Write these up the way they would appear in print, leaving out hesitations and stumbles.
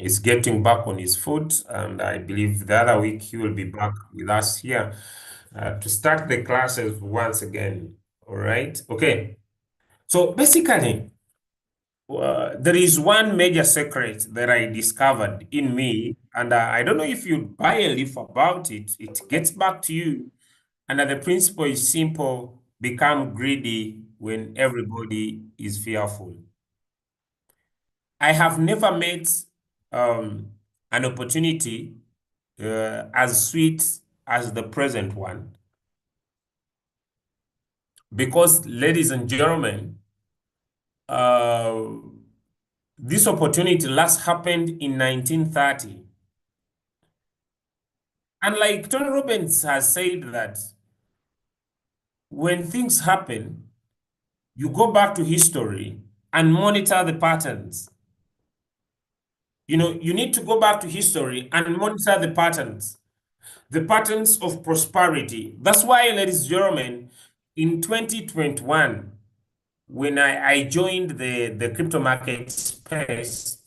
is getting back on his foot, and I believe the other week he will be back with us here to start the classes once again. All right. Okay. So basically, there is one major secret that I discovered in me, and I don't know if you buy a leaf about it, it gets back to you. And the principle is simple: become greedy when everybody is fearful. I have never met um, an opportunity as sweet as the present one, because, ladies and gentlemen, uh, this opportunity last happened in 1930. And like Tony Robbins has said that when things happen, you go back to history and monitor the patterns. You know, you need to go back to history and monitor the patterns of prosperity. That's why, ladies and gentlemen, in 2021, when I joined the crypto market space,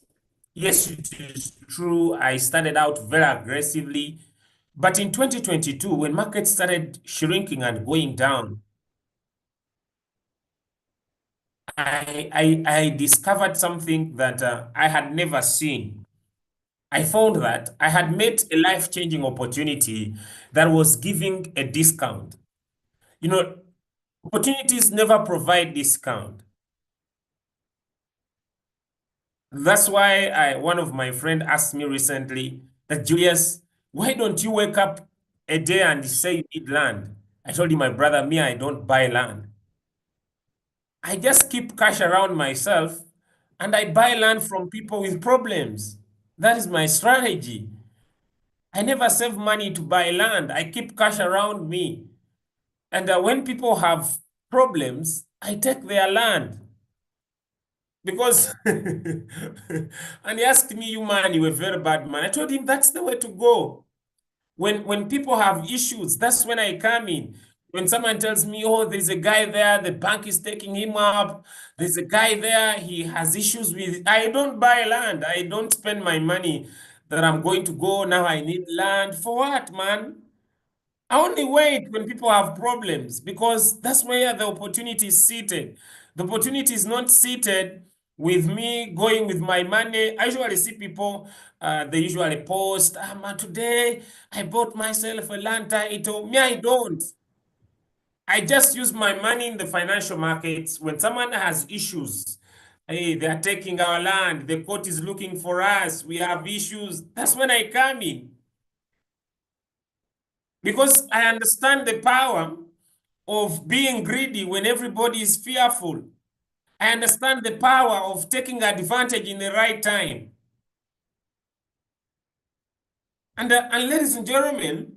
yes, it is true, I started out very aggressively. But in 2022, when markets started shrinking and going down, I discovered something that I had never seen. I found that I had met a life-changing opportunity that was giving a discount. You know, opportunities never provide discount. That's why one of my friend asked me recently that, Julius, why don't you wake up a day and say you need land? I told him, my brother, me, I don't buy land. I just keep cash around myself and I buy land from people with problems. That is my strategy. I never save money to buy land. I keep cash around me. And when people have problems, I take their land. Because, and he asked me, you man, you're a very bad man. I told him that's the way to go. When people have issues, that's when I come in. When someone tells me, oh, there's a guy there, the bank is taking him up. There's a guy there, he has issues with, I don't buy land. I don't spend my money that I'm going to go. Now I need land. For what, man? I only wait when people have problems because that's where the opportunity is seated. The opportunity is not seated with me going with my money. I usually see people, they usually post, man, today I bought myself a land title. Me, I don't. I just use my money in the financial markets. When someone has issues, hey, they are taking our land, the court is looking for us, we have issues. That's when I come in. Because I understand the power of being greedy when everybody is fearful. I understand the power of taking advantage in the right time. And ladies and gentlemen,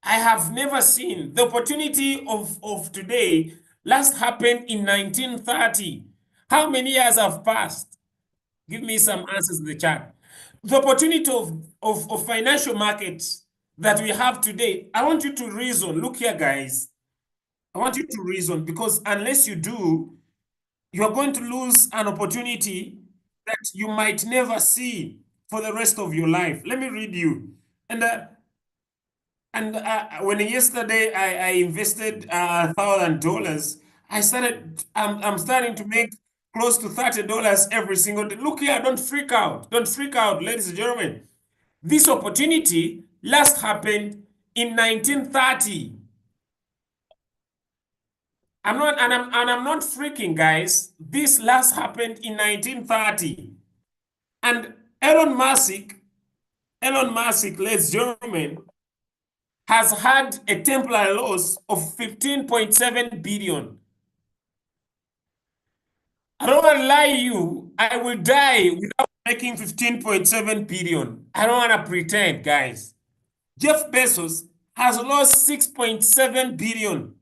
I have never seen the opportunity of today last happened in 1930. How many years have passed? Give me some answers in the chat. The opportunity of financial markets that we have today, I want you to reason. Look here, guys. I want you to reason because unless you do, you're going to lose an opportunity that you might never see for the rest of your life. Let me read you. And when yesterday I invested $1,000, I'm starting to make close to $30 every single day. Look here, don't freak out. Don't freak out, ladies and gentlemen. This opportunity last happened in 1930. I'm not freaking, guys. This last happened in 1930. And Elon Musk, ladies and gentlemen, has had a temporary loss of 15.7 billion. I don't want to lie to you. I will die without making 15.7 billion. I don't want to pretend, guys. Jeff Bezos has lost 6.7 billion.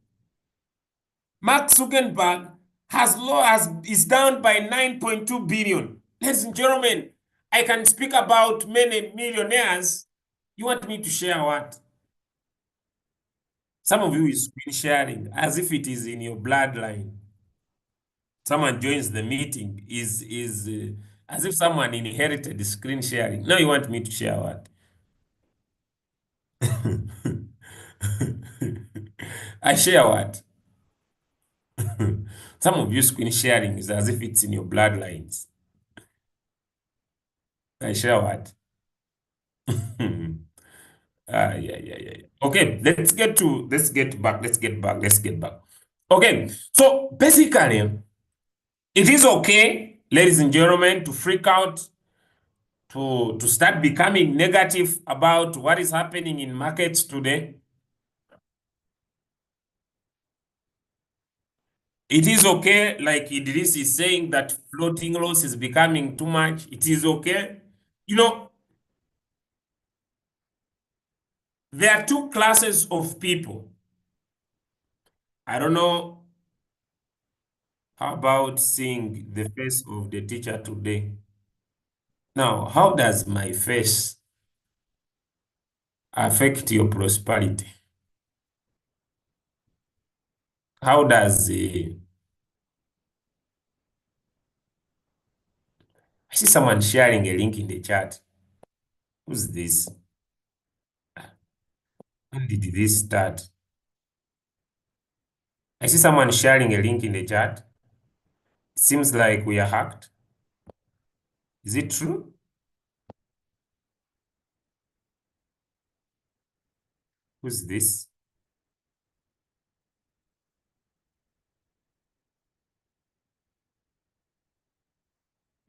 Mark Zuckerberg is down by 9.2 billion. Ladies and gentlemen, I can speak about many millionaires. You want me to share what? Some of you is screen sharing as if it is in your bloodline. Someone joins the meeting, As if someone inherited the screen sharing. Now you want me to share what? I share what? Some of you screen sharing is as if it's in your bloodlines. I share what? Yeah. Okay, let's get back. Okay, so basically, it is okay, ladies and gentlemen, to freak out, to start becoming negative about what is happening in markets today. It is okay, like Idris is saying, that floating loss is becoming too much. It is okay. You know, there are two classes of people. I don't know how about seeing the face of the teacher today. Now, how does my face affect your prosperity? How does I see someone sharing a link in the chat. Who's this? When did this start? I see someone sharing a link in the chat. Seems like we are hacked. Is it true? Who's this?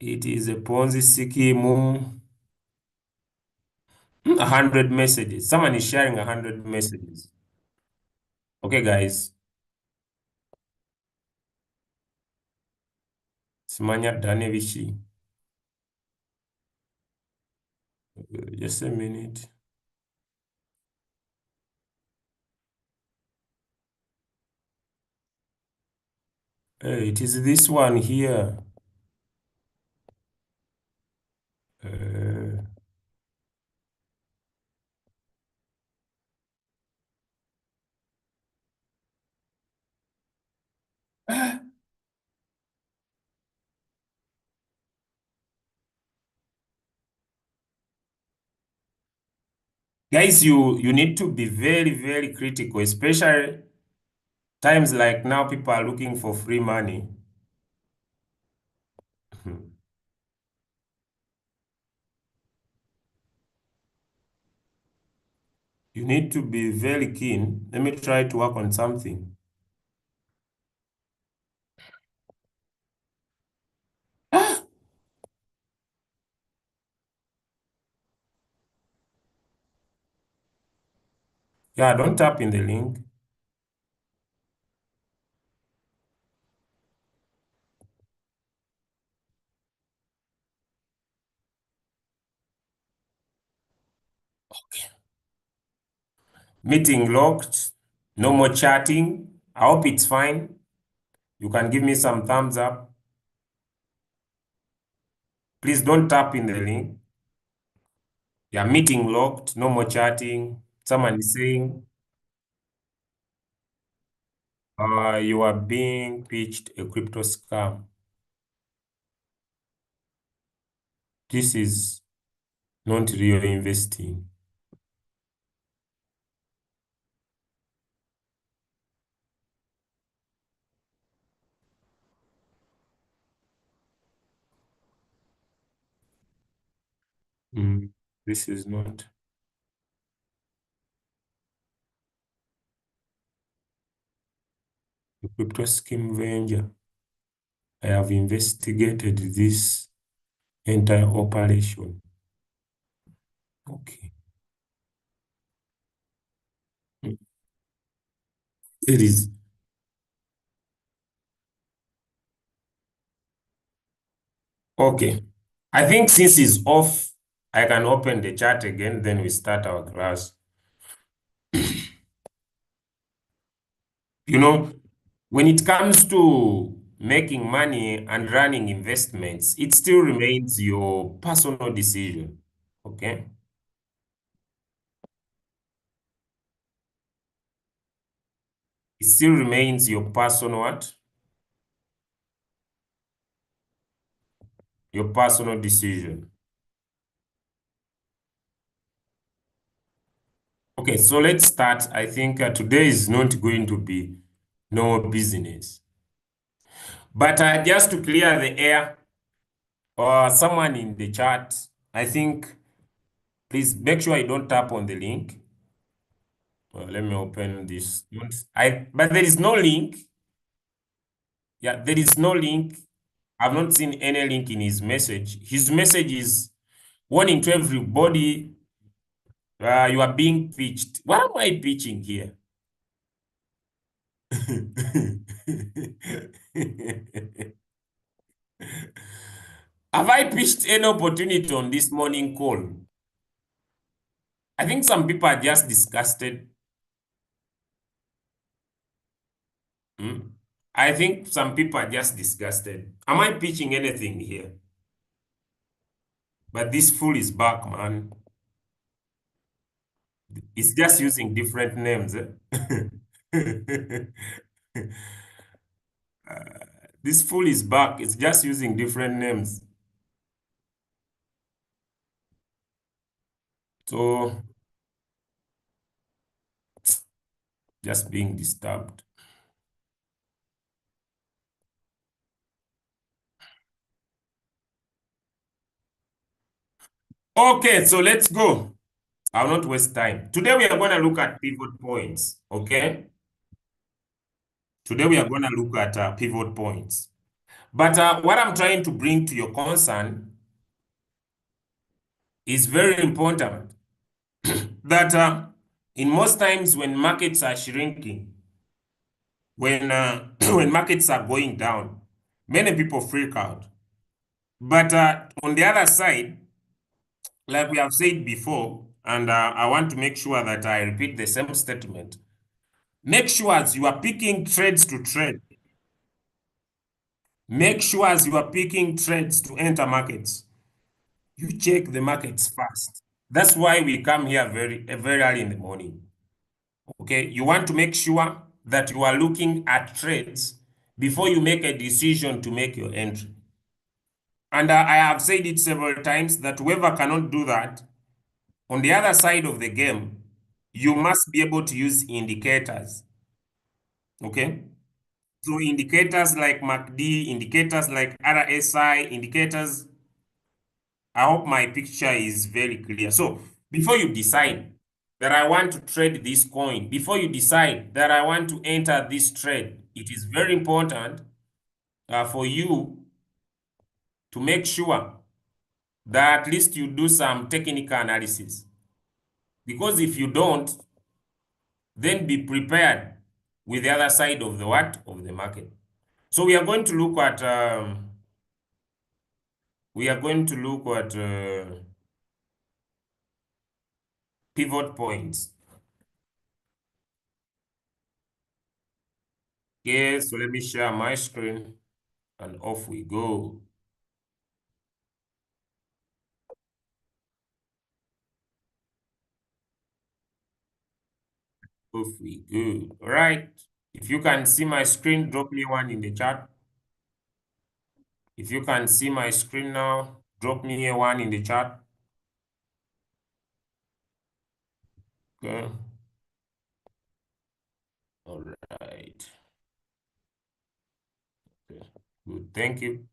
It is a Ponzi scheme. 100 messages. Someone is sharing 100 messages. Okay, guys. Simanya Danevici. Just a minute. Hey, it is this one here. Uh, Guys, you need to be very critical, especially times like now people are looking for free money. You need to be very keen. Let me try to work on something. Yeah, don't tap in the link. Meeting locked. No more chatting. I hope it's fine. You can give me some thumbs up. Please don't tap in the link. Yeah, meeting locked. No more chatting. Someone is saying, you are being pitched a crypto scam. This is not real investing. This is not a crypto scheme venture. I have investigated this entire operation. Okay. It is. Okay. I think since it's off, I can open the chat again, then we start our class. You know, when it comes to making money and running investments, it still remains your personal decision. Okay? It still remains your personal what? Your personal decision. Okay, so let's start. I think today is not going to be no business. But just to clear the air, or someone in the chat, I think, please make sure I don't tap on the link. Well, let me open this. But there is no link. Yeah, there is no link. I've not seen any link in his message. His message is warning to everybody, you are being pitched. What am I pitching here? Have I pitched any opportunity on this morning call? I think some people are just disgusted. Hmm? I think some people are just disgusted. Am I pitching anything here? But this fool is back, man. It's just using different names. This fool is back. It's just using different names. So, just being disturbed. Okay, so let's go. I'll not waste time. Today we are going to look at pivot points. Okay? Today we are going to look at pivot points. But what I'm trying to bring to your concern is very important that in most times when markets are shrinking, when when markets are going down, many people freak out. But on the other side, like we have said before, and I want to make sure that I repeat the same statement. Make sure as you are picking trades to trade, make sure as you are picking trades to enter markets, you check the markets first. That's why we come here very early in the morning. Okay, you want to make sure that you are looking at trades before you make a decision to make your entry. And I have said it several times that whoever cannot do that, on the other side of the game, you must be able to use indicators. Okay? So indicators like MACD, indicators like RSI, indicators, I hope my picture is very clear. So before you decide that I want to trade this coin, before you decide that I want to enter this trade, it is very important for you to make sure that at least you do some technical analysis. Because if you don't, then be prepared with the other side of the what? Of the market. So we are going to look at pivot points. Okay, so let me share my screen and off we go. Off we go. All right. If you can see my screen, drop me one in the chat. If you can see my screen now, drop me a one in the chat. Okay. All right. Okay. Good. Thank you.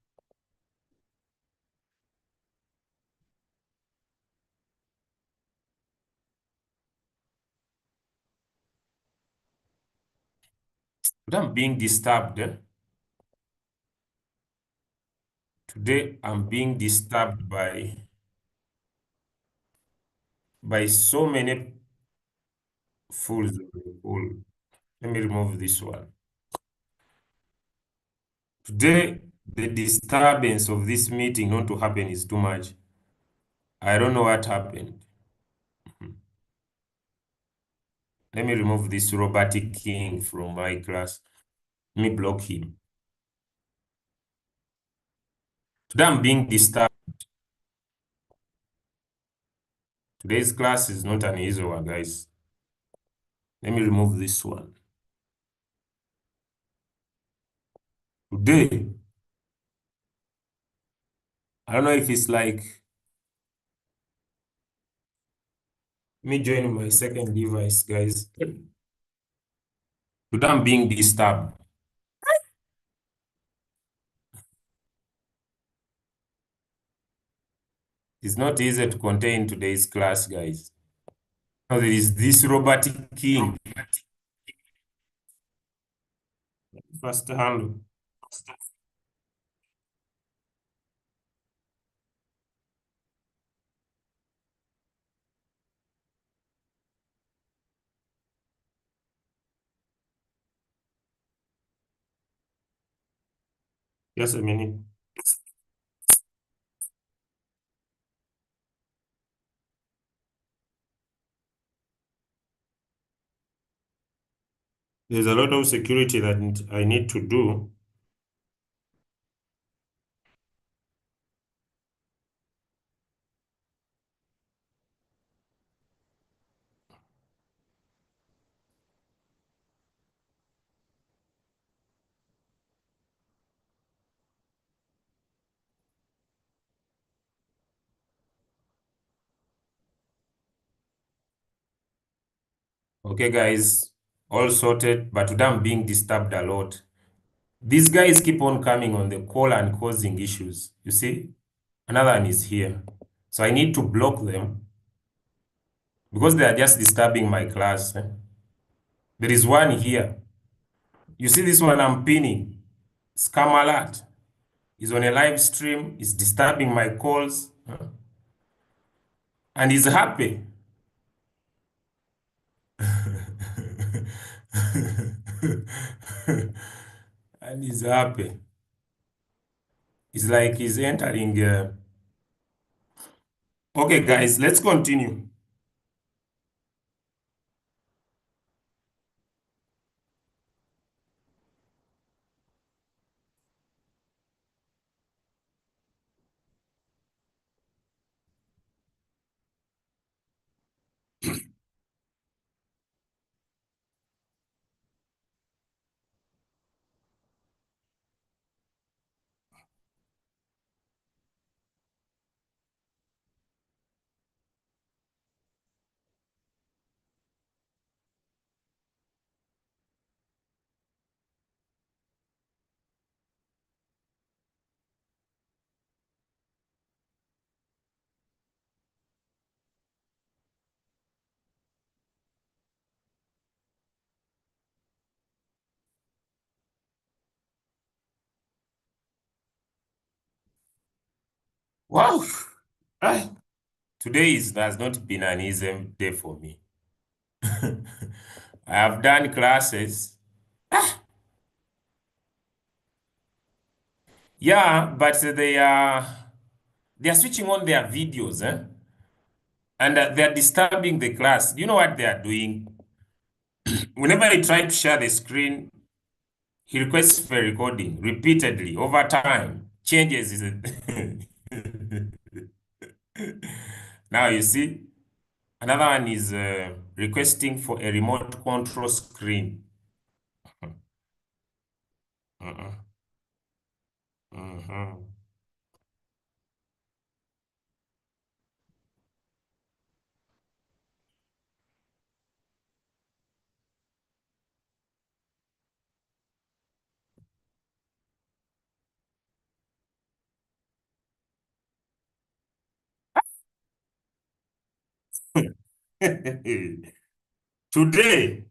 But I'm being disturbed. Today I'm being disturbed by so many fools of the pool. Let me remove this one. Today, the disturbance of this meeting not to happen is too much. I don't know what happened. Let me remove this robotic king from my class. Let me block him. Today I'm being disturbed. Today's class is not an easy one, guys. Let me remove this one. Today, I don't know if it's like me joining my second device, guys. But I'm being disturbed. It's not easy to contain today's class, guys. Now there is this robotic king. First handle. Just a minute. There's a lot of security that I need to do. Okay, guys, all sorted, but today I'm being disturbed a lot. These guys keep on coming on the call and causing issues. You see? Another one is here. So I need to block them because they are just disturbing my class. There is one here. You see this one I'm pinning? Scam alert. He's on a live stream. He's disturbing my calls. And he's happy. And he's happy. It's like he's entering. Okay, guys, let's continue. Wow. Ah, today has not been an easy day for me. I have done classes. Yeah, but they are switching on their videos, and they are disturbing the class. You know what they are doing? Whenever I try to share the screen, he requests for recording repeatedly over time. Changes his now you see, another one is requesting for a remote control screen. Uh-uh. Mhm. Today,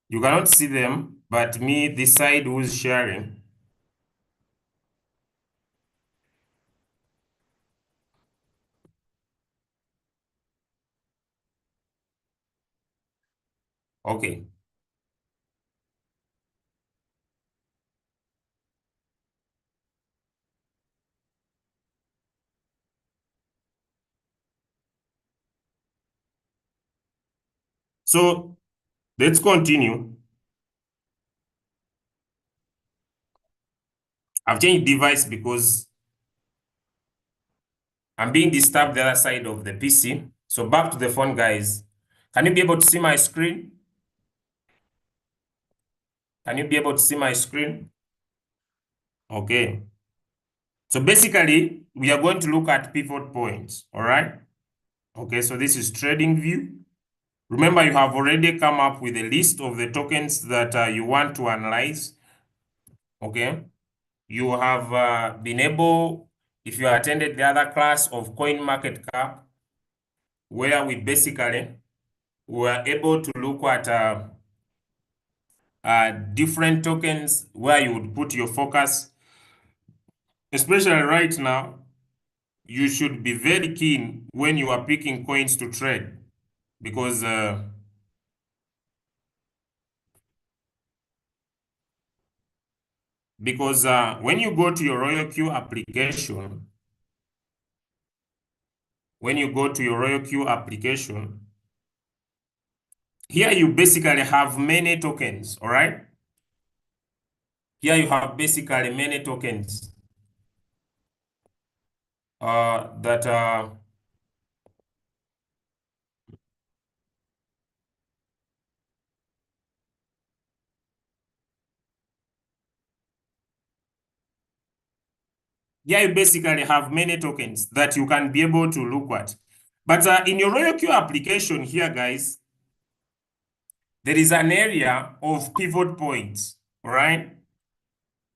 you cannot see them, but me, this side who's sharing. Okay. So let's continue. I've changed device because I'm being disturbed the other side of the PC. So back to the phone, guys. Can you be able to see my screen? Can you be able to see my screen? Okay. So basically, we are going to look at pivot points, all right? Okay, so this is trading view. Remember, you have already come up with a list of the tokens that you want to analyze, okay? You have been able, if you attended the other class of coin market cap, where we basically were able to look at different tokens where you would put your focus, especially right now. You should be very keen when you are picking coins to trade because when you go to your Royal Q application, here you basically have many tokens, all right? Here you have basically many tokens that here you basically have many tokens that you can be able to look at. But in your Royal Q application here, guys, there is an area of pivot points, all right?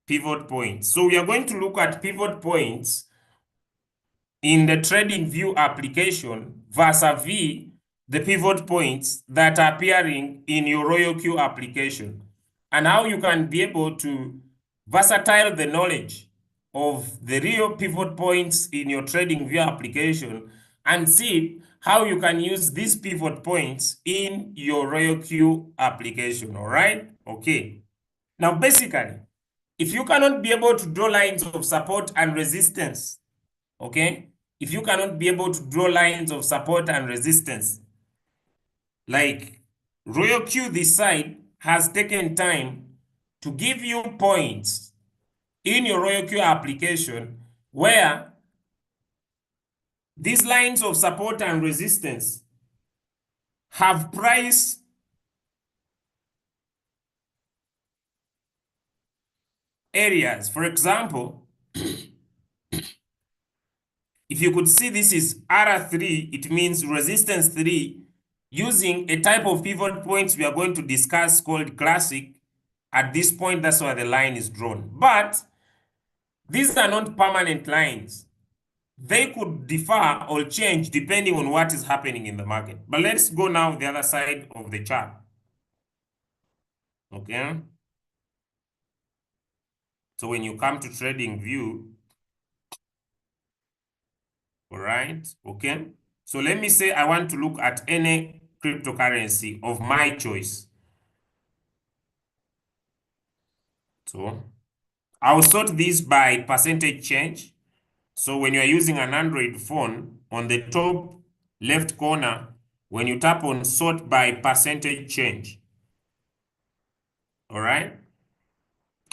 Pivot points. So we are going to look at pivot points in the trading view application vis-a-vis the pivot points that are appearing in your Royal Q application, and how you can be able to versatile the knowledge of the real pivot points in your trading view application and see how you can use these pivot points in your Royal Q application. All right? Okay. Now, basically, if you cannot be able to draw lines of support and resistance, okay? If you cannot be able to draw lines of support and resistance, like Royal Q this side has taken time to give you points in your Royal Q application where these lines of support and resistance have price areas. For example, if you could see this is R3, it means resistance 3 using a type of pivot points we are going to discuss called classic. At this point, that's why the line is drawn. But these are not permanent lines. They could differ or change depending on what is happening in the market. But let's go now the other side of the chart. Okay. So when you come to trading view, all right, okay. So let me say I want to look at any cryptocurrency of my choice. So I'll sort this by percentage change. So when you are using an Android phone, on the top left corner, when you tap on sort by percentage change, all right?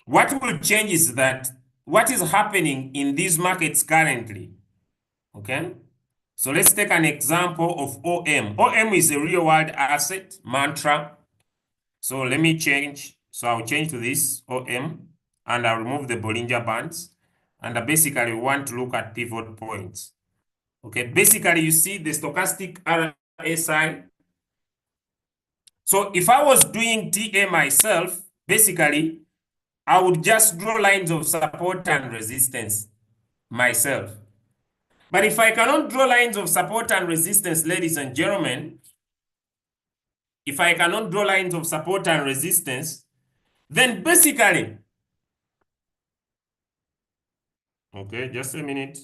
What will change is that what is happening in these markets currently, okay? So let's take an example of OM. OM is a real world asset mantra. So let me change. So I'll change to this OM and I'll remove the Bollinger Bands. And I basically want to look at pivot points. Okay, basically you see the stochastic RSI. So if I was doing TA myself, basically I would just draw lines of support and resistance myself. But if I cannot draw lines of support and resistance, ladies and gentlemen, if I cannot draw lines of support and resistance, then basically, okay, just a minute.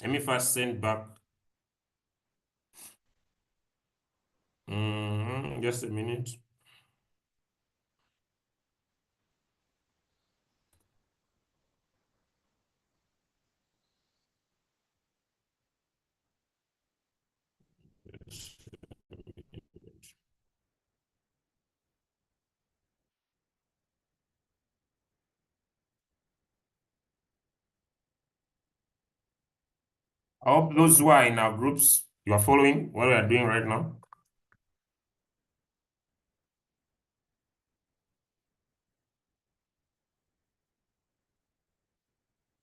Let me first send back. Just a minute. I hope those who are in our groups, you are following what we are doing right now.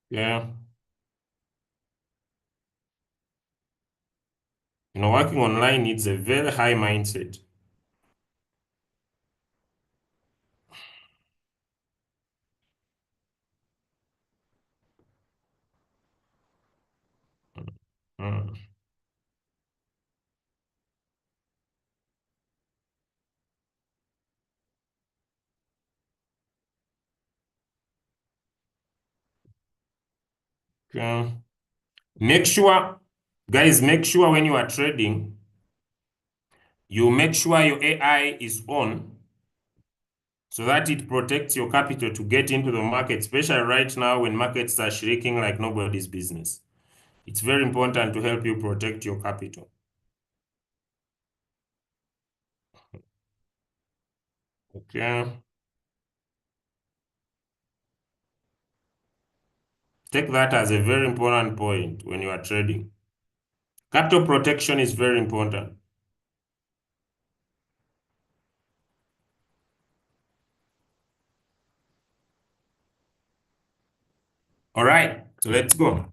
Yeah. Working online needs a very high mindset. Mm. Okay. Make sure, guys, make sure when you are trading, you make sure your AI is on so that it protects your capital to get into the market, especially right now when markets are shrinking like nobody's business. It's very important to help you protect your capital. Okay. Take that as a very important point when you are trading. Capital protection is very important. All right, so let's go.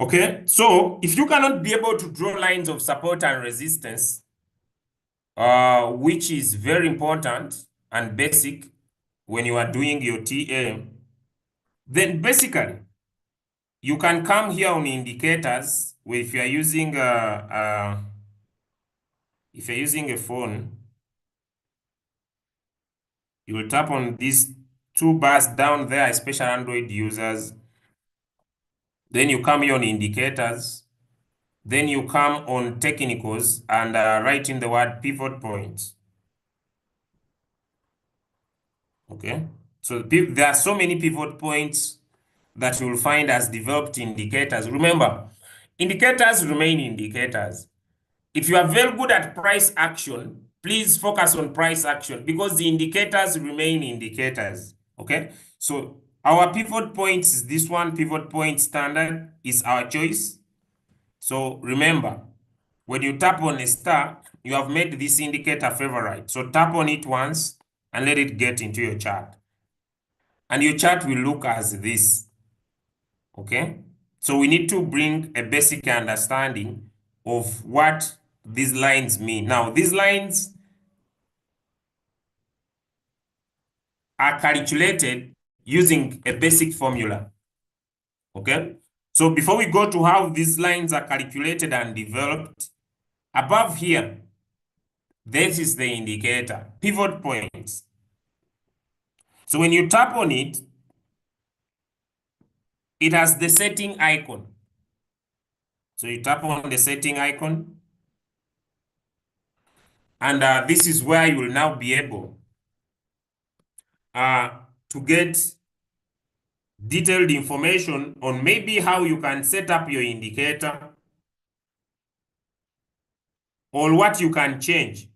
Okay, so if you cannot be able to draw lines of support and resistance, which is very important and basic when you are doing your TA, then basically you can come here on indicators where if you're using a phone, you will tap on these two bars down there, especially Android users. Then you come here on indicators. Then you come on technicals and write in the word pivot points. Okay. So there are so many pivot points that you will find as developed indicators. Remember, indicators remain indicators. If you are very good at price action, please focus on price action because the indicators remain indicators. Okay. So our pivot points is this one, pivot point standard is our choice. So remember, when you tap on a star, you have made this indicator favorite. So tap on it once and let it get into your chart. And your chart will look as this. Okay? So we need to bring a basic understanding of what these lines mean. Now, these lines are calculated using a basic formula. Okay? So before we go to how these lines are calculated and developed, above here, this is the indicator, pivot points. So when you tap on it, it has the setting icon. So you tap on the setting icon, and this is where you will now be able to get detailed information on maybe how you can set up your indicator or what you can change.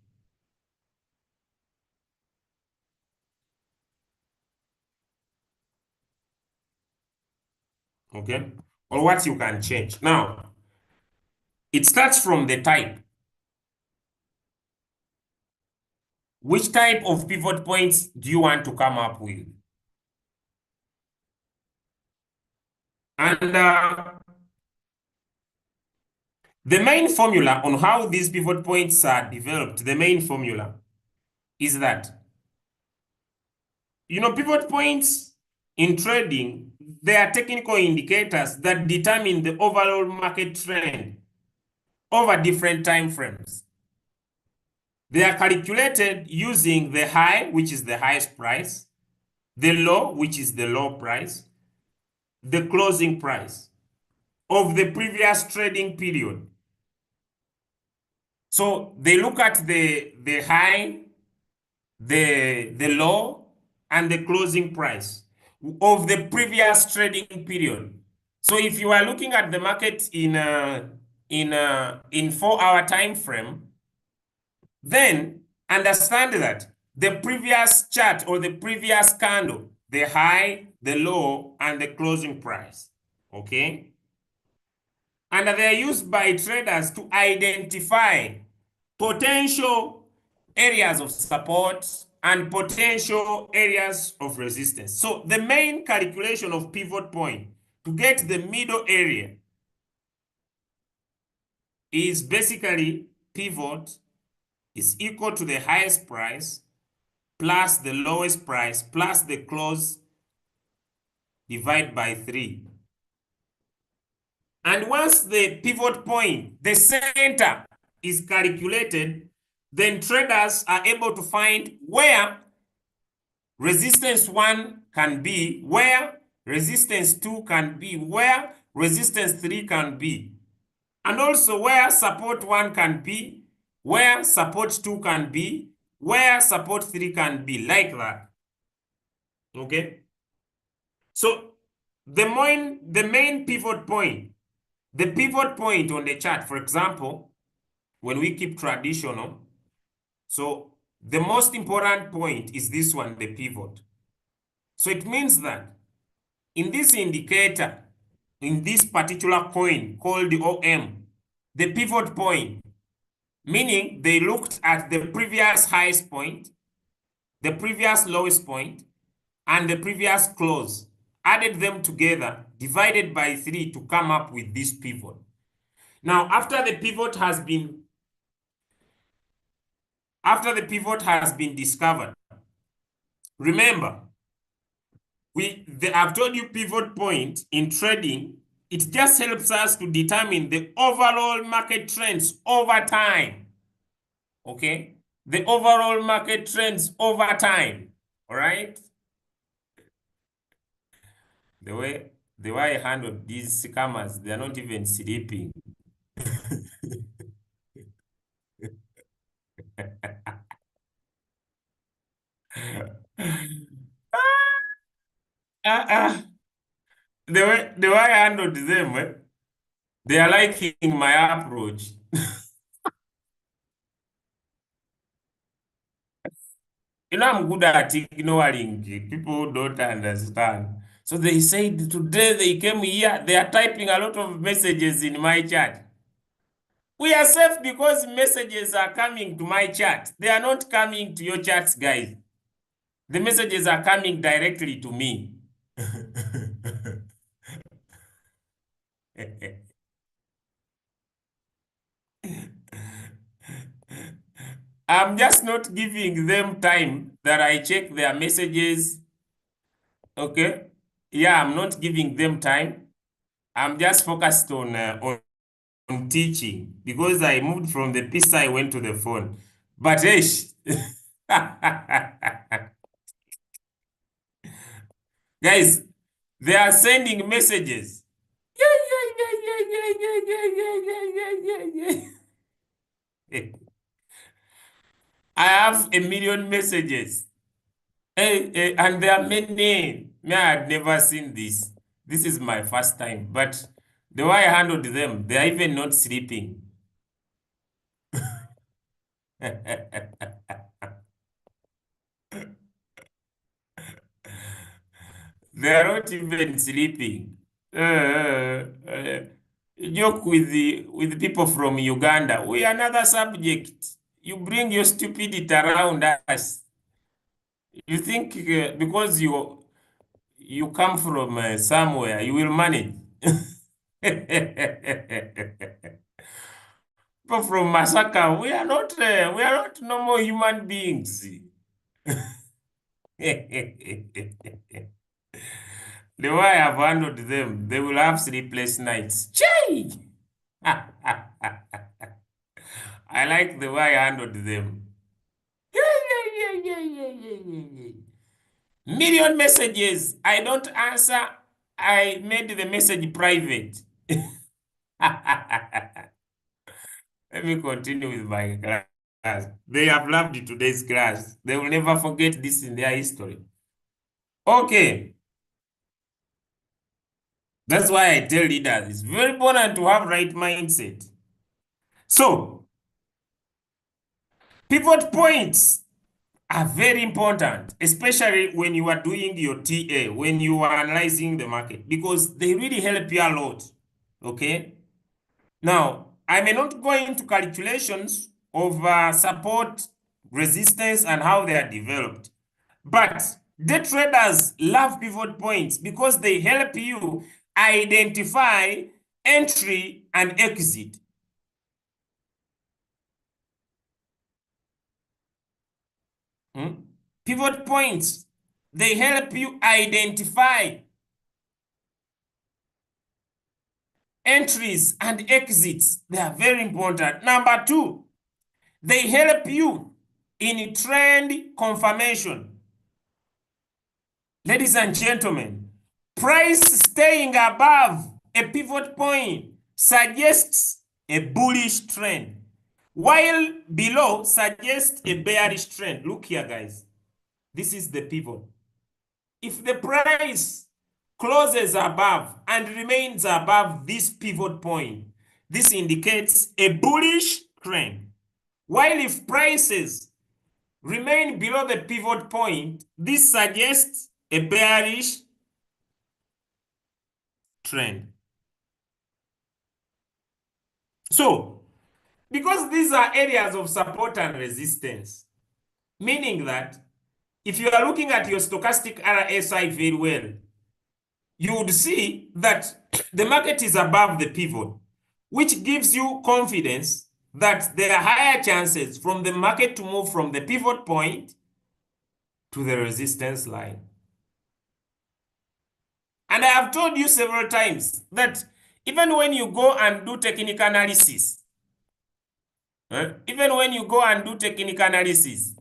Okay, or what you can change. Now, it starts from the type. Which type of pivot points do you want to come up with? And the main formula on how these pivot points are developed, the main formula is that, pivot points in trading, they are technical indicators that determine the overall market trend over different time frames. They are calculated using the high, which is the highest price, the low, which is the low price, the closing price of the previous trading period. So they look at the high, the low, and the closing price of the previous trading period. So if you are looking at the market in 4-hour time frame, then understand that the previous chart or the previous candle, the high, the low, and the closing price. Okay? And they are used by traders to identify potential areas of support and potential areas of resistance. So the main calculation of pivot point to get the middle area is basically pivot is equal to the highest price plus the lowest price plus the close divided by 3. And once the pivot point, the center, is calculated, then traders are able to find where resistance 1 can be, where resistance 2 can be, where resistance 3 can be, and also where support 1 can be, where support 2 can be, where support 3 can be, like that. Okay? So the main pivot point, the pivot point on the chart, for example, when we keep traditional, so the most important point is this one, the pivot. So it means that in this indicator, in this particular coin called the OM, the pivot point, meaning they looked at the previous highest point, the previous lowest point, and the previous close, added them together, divided by 3 to come up with this pivot. Now, after the pivot has been discovered, remember, I've told you pivot point in trading, it just helps us to determine the overall market trends over time. Okay? The overall market trends over time. All right? The way I handle these scammers, they're not even sleeping. The way I handled them, they are liking my approach. You know, I'm good at ignoring people who don't understand. So they said today they came here, they are typing a lot of messages in my chat. We are safe because messages are coming to my chat. They are not coming to your chats, guys. The messages are coming directly to me. I'm just not giving them time that I check their messages. Okay? Yeah, I'm not giving them time. I'm just focused on teaching because I moved from the PC, I went to the phone. But hey, guys, they are sending messages. I have 1,000,000 messages. And there are many. Me, I had never seen this. This is my first time. But the way I handled them, they are even not sleeping. They are not even sleeping. Joke with the people from Uganda. We are another subject. You bring your stupidity around us. You think because you come from somewhere, you will manage. People from Masaka, we are not normal human beings. The way I have handled them, they will have sleepless nights. Chey! I like the way I handled them. 1,000,000 messages. I don't answer. I made the message private. Let me continue with my class. They have loved today's class. They will never forget this in their history. Okay. That's why I tell leaders it's very important to have right mindset. So, pivot points are very important, especially when you are doing your TA, when you are analyzing the market, because they really help you a lot. Okay. Now, I may not go into calculations of support, resistance, and how they are developed. But day traders love pivot points because they help you identify entry and exit. Pivot points, they help you identify entries and exits. They are very important. Number two, they help you in trend confirmation. Ladies and gentlemen, price staying above a pivot point suggests a bullish trend, while below suggests a bearish trend. Look here, guys. This is the pivot. If the price closes above and remains above this pivot point, this indicates a bullish trend. While if prices remain below the pivot point, this suggests a bearish trend. So, because these are areas of support and resistance, meaning that if you are looking at your stochastic RSI very well, you would see that the market is above the pivot, which gives you confidence that there are higher chances from the market to move from the pivot point to the resistance line. And I have told you several times that even when you go and do technical analysis, even when you go and do technical analysis,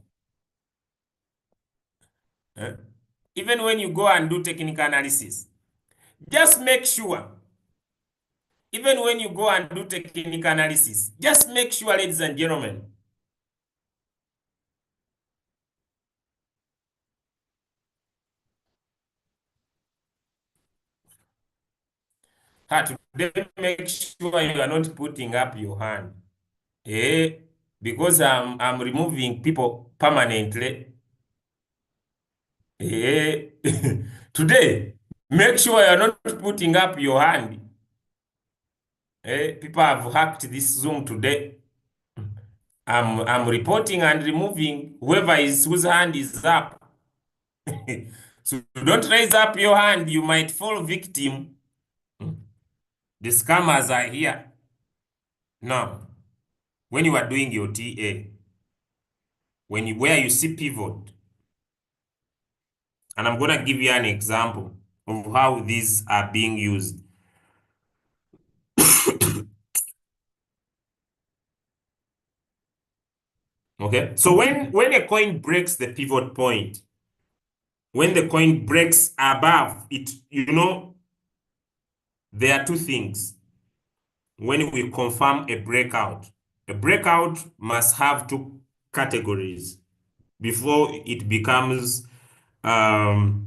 even when you go and do technical analysis, just make sure, even when you go and do technical analysis, just make sure, ladies and gentlemen, today make sure you are not putting up your hand. Because I'm removing people permanently. Today, make sure you're not putting up your hand. People have hacked this Zoom today. I'm reporting and removing whose hand is up. So don't raise up your hand, you might fall victim. The scammers are here. Now, when you are doing your TA, where you see pivot, and I'm gonna give you an example of how these are being used. Okay, so when a coin breaks the pivot point, when the coin breaks above it, there are two things. When we confirm a breakout must have two categories before it becomes what?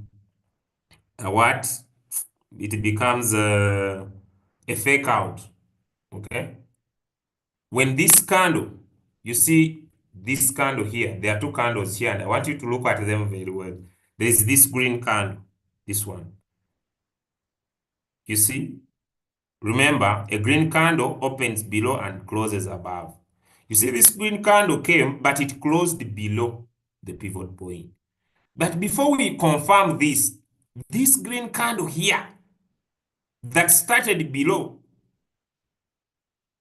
It becomes a fake out. Okay. When this candle, you see this candle here, there are two candles here, and I want you to look at them very well. There is this green candle, this one. You see? Remember, a green candle opens below and closes above. You see, this green candle came, but it closed below the pivot point. But before we confirm this green candle here that started below,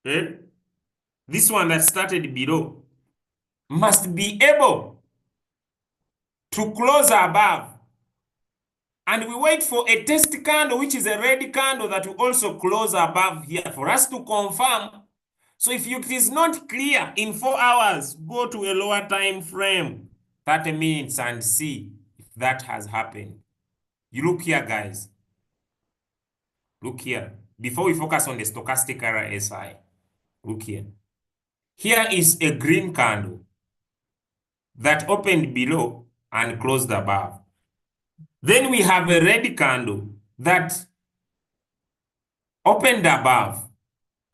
this one that started below must be able to close above. And we wait for a test candle, which is a red candle that will also close above here for us to confirm. So if it is not clear in 4 hours, go to a lower time frame, 30 minutes, and see if that has happened. You look here, guys. Look here. Before we focus on the stochastic RSI, look here. Here is a green candle that opened below and closed above. Then we have a red candle that opened above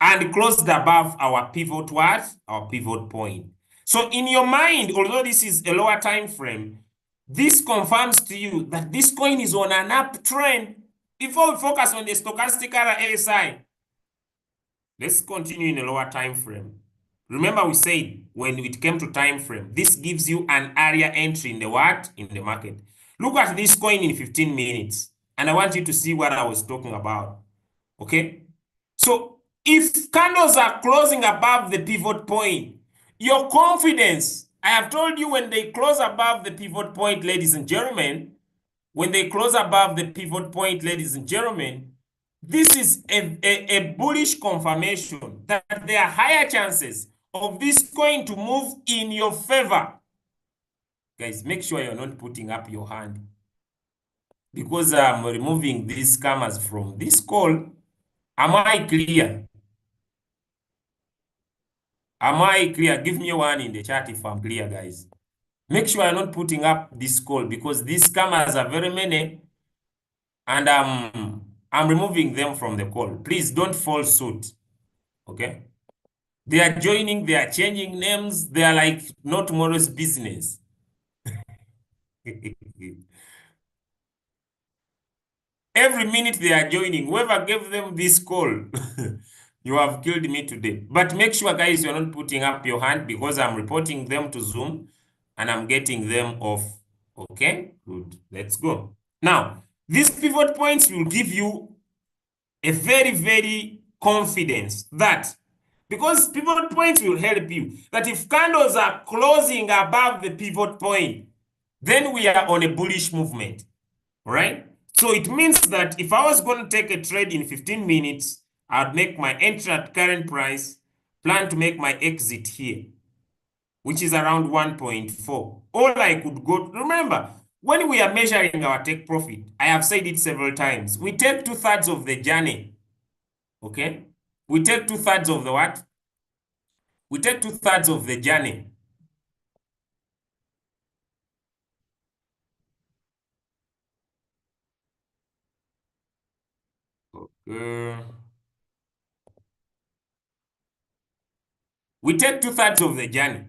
and closed above our pivot what? Our pivot point. So in your mind, although this is a lower time frame, this confirms to you that this coin is on an uptrend. Before we focus on the stochastic RSI, let's continue in a lower time frame. Remember we said when it came to time frame, this gives you an area entry in the what? In the market. Look at this coin in 15 minutes. And I want you to see what I was talking about. Okay? So if candles are closing above the pivot point, your confidence, I have told you when they close above the pivot point, ladies and gentlemen, when they close above the pivot point, ladies and gentlemen, this is a bullish confirmation that there are higher chances of this coin to move in your favor. Guys, make sure you're not putting up your hand, because I'm removing these scammers from this call. Am I clear? Am I clear? Give me one in the chat if I'm clear, guys. Make sure you're not putting up this call, because these scammers are very many, and I'm removing them from the call. Please don't fall suit. Okay? They are joining, they are changing names, they are like no tomorrow's business. Every minute they are joining. Whoever gave them this call, you have killed me today. But make sure, guys, you're not putting up your hand, because I'm reporting them to Zoom and I'm getting them off. Okay, good. Let's go. Now, these pivot points will give you a very, very confidence that, because pivot points will help you, that if candles are closing above the pivot point, then we are on a bullish movement. All right? So it means that if I was going to take a trade in 15 minutes, I'd make my entry at current price, plan to make my exit here, which is around 1.4. All I could go, remember, when we are measuring our take profit, I have said it several times, we take 2/3 of the journey. Okay? We take 2/3 of the what? We take 2/3 of the journey. Okay. We take 2/3 of the journey.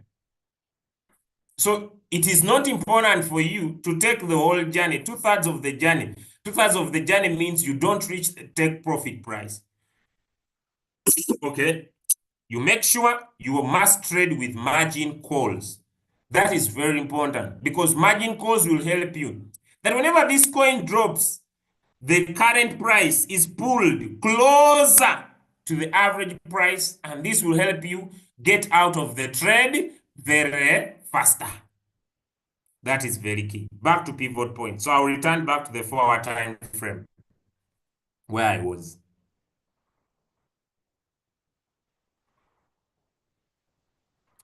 So it is not important for you to take the whole journey, 2/3 of the journey. 2/3 of the journey means you don't reach the take profit price. Okay? You make sure you must trade with margin calls. That is very important, because margin calls will help you. That whenever this coin drops, the current price is pulled closer to the average price, and this will help you get out of the trade very faster. That is very key. Back to pivot point. So I'll return back to the 4-hour time frame where I was.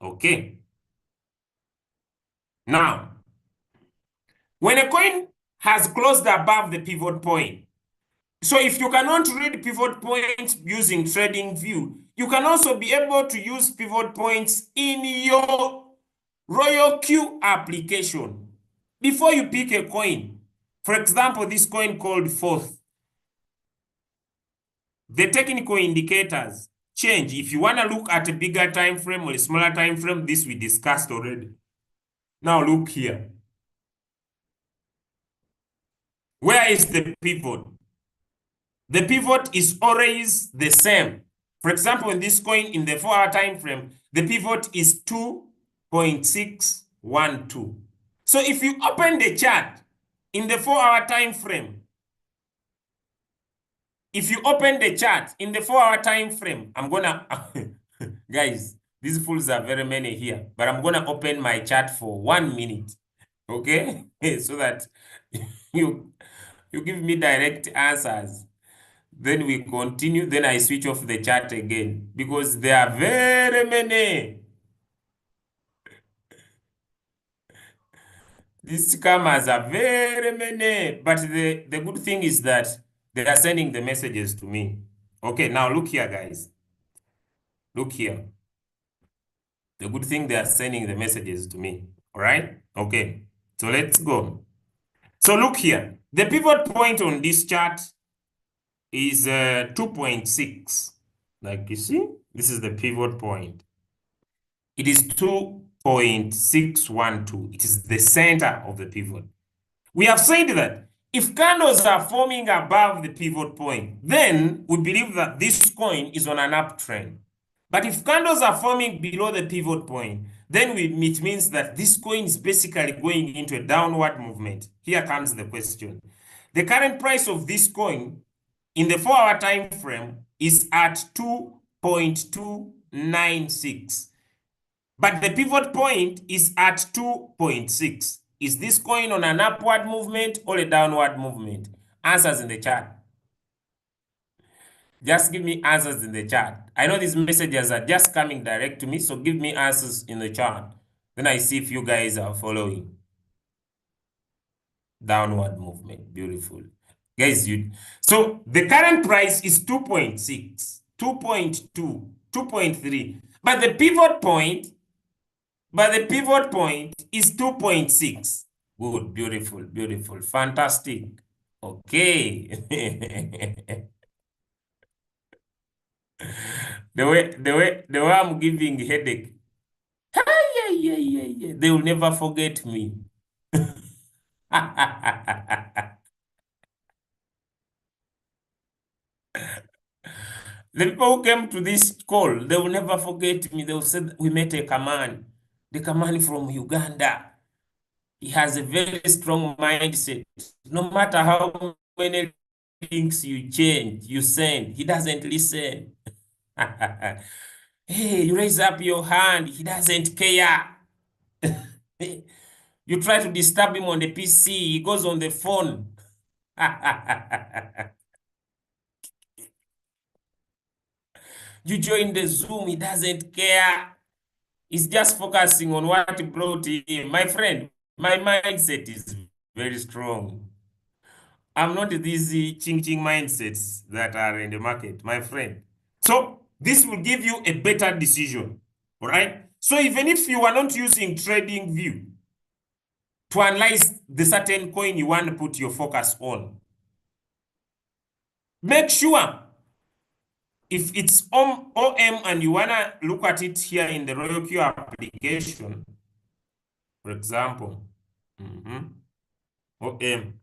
Okay. Now, when a coin has closed above the pivot point, so if you cannot read pivot points using trading view, you can also be able to use pivot points in your Royal Q application. Before you pick a coin, for example, this coin called Fourth, the technical indicators change. If you want to look at a bigger time frame or a smaller time frame, this we discussed already. Now look here. Where is the pivot? The pivot is always the same. For example, in this coin, in the 4-hour time frame, the pivot is 2.612. So if you open the chart in the 4-hour time frame, if you open the chart in the 4-hour time frame, I'm gonna guys, these fools are very many here, but I'm gonna open my chart for 1 minute, okay? So that you give me direct answers. Then we continue, then I switch off the chart again, because there are very many. These scammers are very many, but the good thing is that they are sending the messages to me. Okay, now look here, guys. Look here. The good thing, they are sending the messages to me. All right? Okay, so let's go. So look here. The pivot point on this chart is 2.6. Like you see, this is the pivot point. It is 2.6. 0.612. It is the center of the pivot. We have said that if candles are forming above the pivot point, then we believe that this coin is on an uptrend. But if candles are forming below the pivot point, then it means that this coin is basically going into a downward movement. Here comes the question. The current price of this coin in the 4-hour time frame is at 2.296. But the pivot point is at 2.6. Is this coin on an upward movement or a downward movement? Answers in the chat. Just give me answers in the chat. I know these messages are just coming direct to me, so give me answers in the chat. Then I see if you guys are following. Downward movement. Beautiful. Guys, so the current price is 2.6, 2.2, 2.3. But the pivot point is 2.6. Good, beautiful, beautiful, fantastic. Okay. the way I'm giving headache. Yeah. They will never forget me. The people who came to this call, they will never forget me. They will say, we met a Kaman, the Kaman from Uganda. He has a very strong mindset. No matter how many things you change, you send, he doesn't listen. Hey, you raise up your hand, he doesn't care. You try to disturb him on the PC, he goes on the phone. You join the Zoom, he doesn't care. He's just focusing on what brought him. My friend, my mindset is very strong. I'm not these ching-ching mindsets that are in the market, my friend. So this will give you a better decision, all right? So even if you are not using trading view to analyze the certain coin you want to put your focus on, make sure if it's OM and you want to look at it here in the Royal Q application, for example, OM,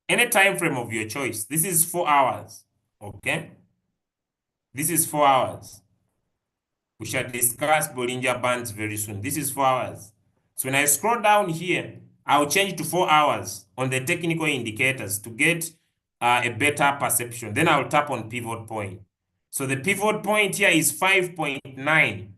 any time frame of your choice. This is 4 hours, okay? This is 4 hours. We shall discuss Bollinger Bands very soon. This is 4 hours. So when I scroll down here, I'll change to 4 hours on the technical indicators to get a better perception. Then I'll tap on pivot point. So the pivot point here is 5.9.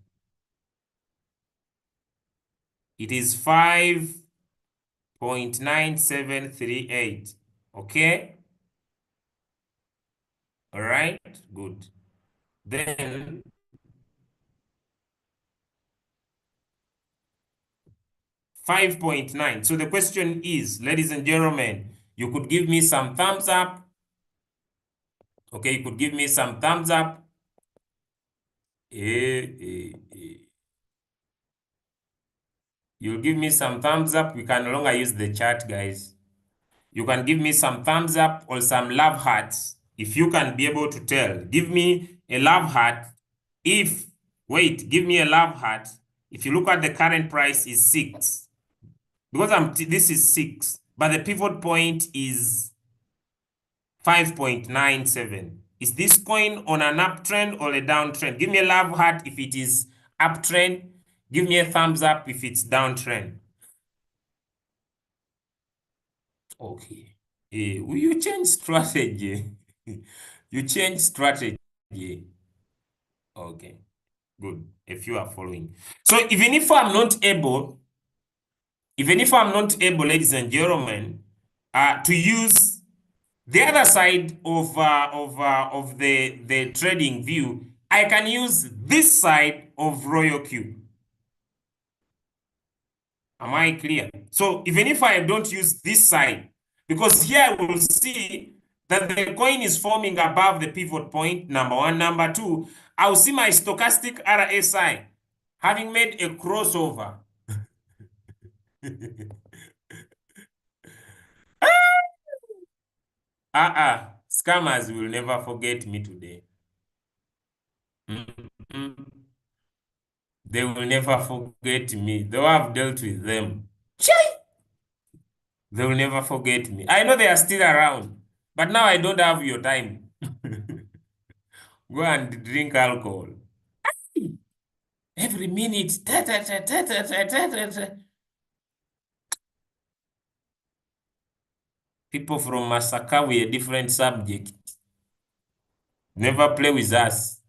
It is 5.9738. Okay? All right, good. Then 5.9. So the question is, ladies and gentlemen, you could give me some thumbs up. Okay, you could give me some thumbs up. You'll give me some thumbs up. We can no longer use the chat, guys. You can give me some thumbs up or some love hearts. If you can be able to tell, give me a love heart. Give me a love heart. If you look at the current price is 6. Because this is 6, but the pivot point is 5.97. Is this coin on an uptrend or a downtrend? Give me a love heart if it is uptrend. Give me a thumbs up if it's downtrend. Okay. You change strategy. You change strategy. Okay. Good. If you are following. So even if I'm not able, ladies and gentlemen, to use the other side of the trading view, I can use this side of Royal Q. Am I clear? So even if I don't use this side, because here I will see that the coin is forming above the pivot point, number one. Number two, I'll see my stochastic RSI having made a crossover. Scammers will never forget me today. Mm. They will never forget me. Though I've dealt with them. Chai! They will never forget me. I know they are still around, but now I don't have your time. Go and drink alcohol. Every minute. Ta, ta, ta, ta, ta, ta, ta, ta, ta. People from Masakawi, a different subject. Never play with us.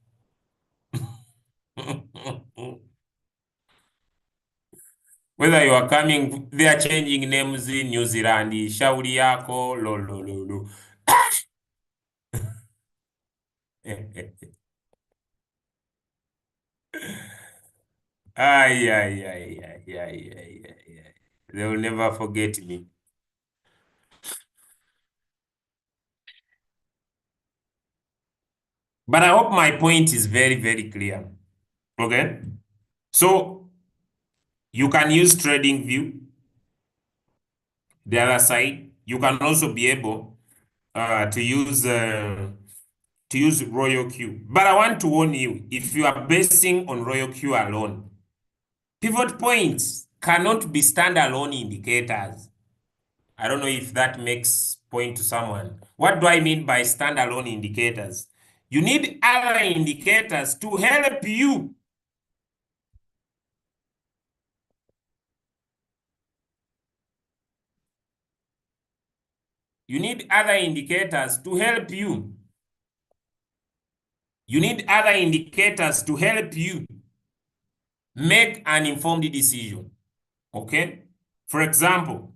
Whether you are coming, they are changing names in New Zealand. Shauri yako, lo, lo, lo, lo. Ay, ay, ay, ay, ay, ay, ay, ay. They will never forget me. But I hope my point is very, very clear. Okay? So you can use trading view, the other side. You can also be able to use Royal Q. But I want to warn you, if you are basing on Royal Q alone, pivot points cannot be standalone indicators. I don't know if that makes point to someone. What do I mean by standalone indicators? You need other indicators to help you. You need other indicators to help you. You need other indicators to help you make an informed decision. Okay? For example,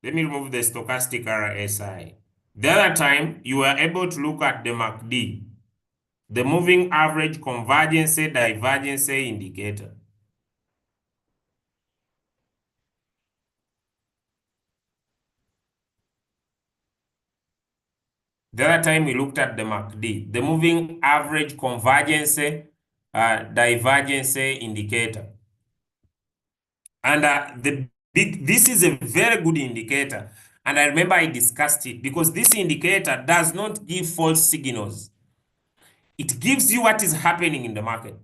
let me remove the stochastic RSI. The other time, you were able to look at the MACD, the moving average convergence divergence indicator. The other time we looked at the MACD, the moving average convergence divergence indicator. And this is a very good indicator. And I remember I discussed it because this indicator does not give false signals. It gives you what is happening in the market.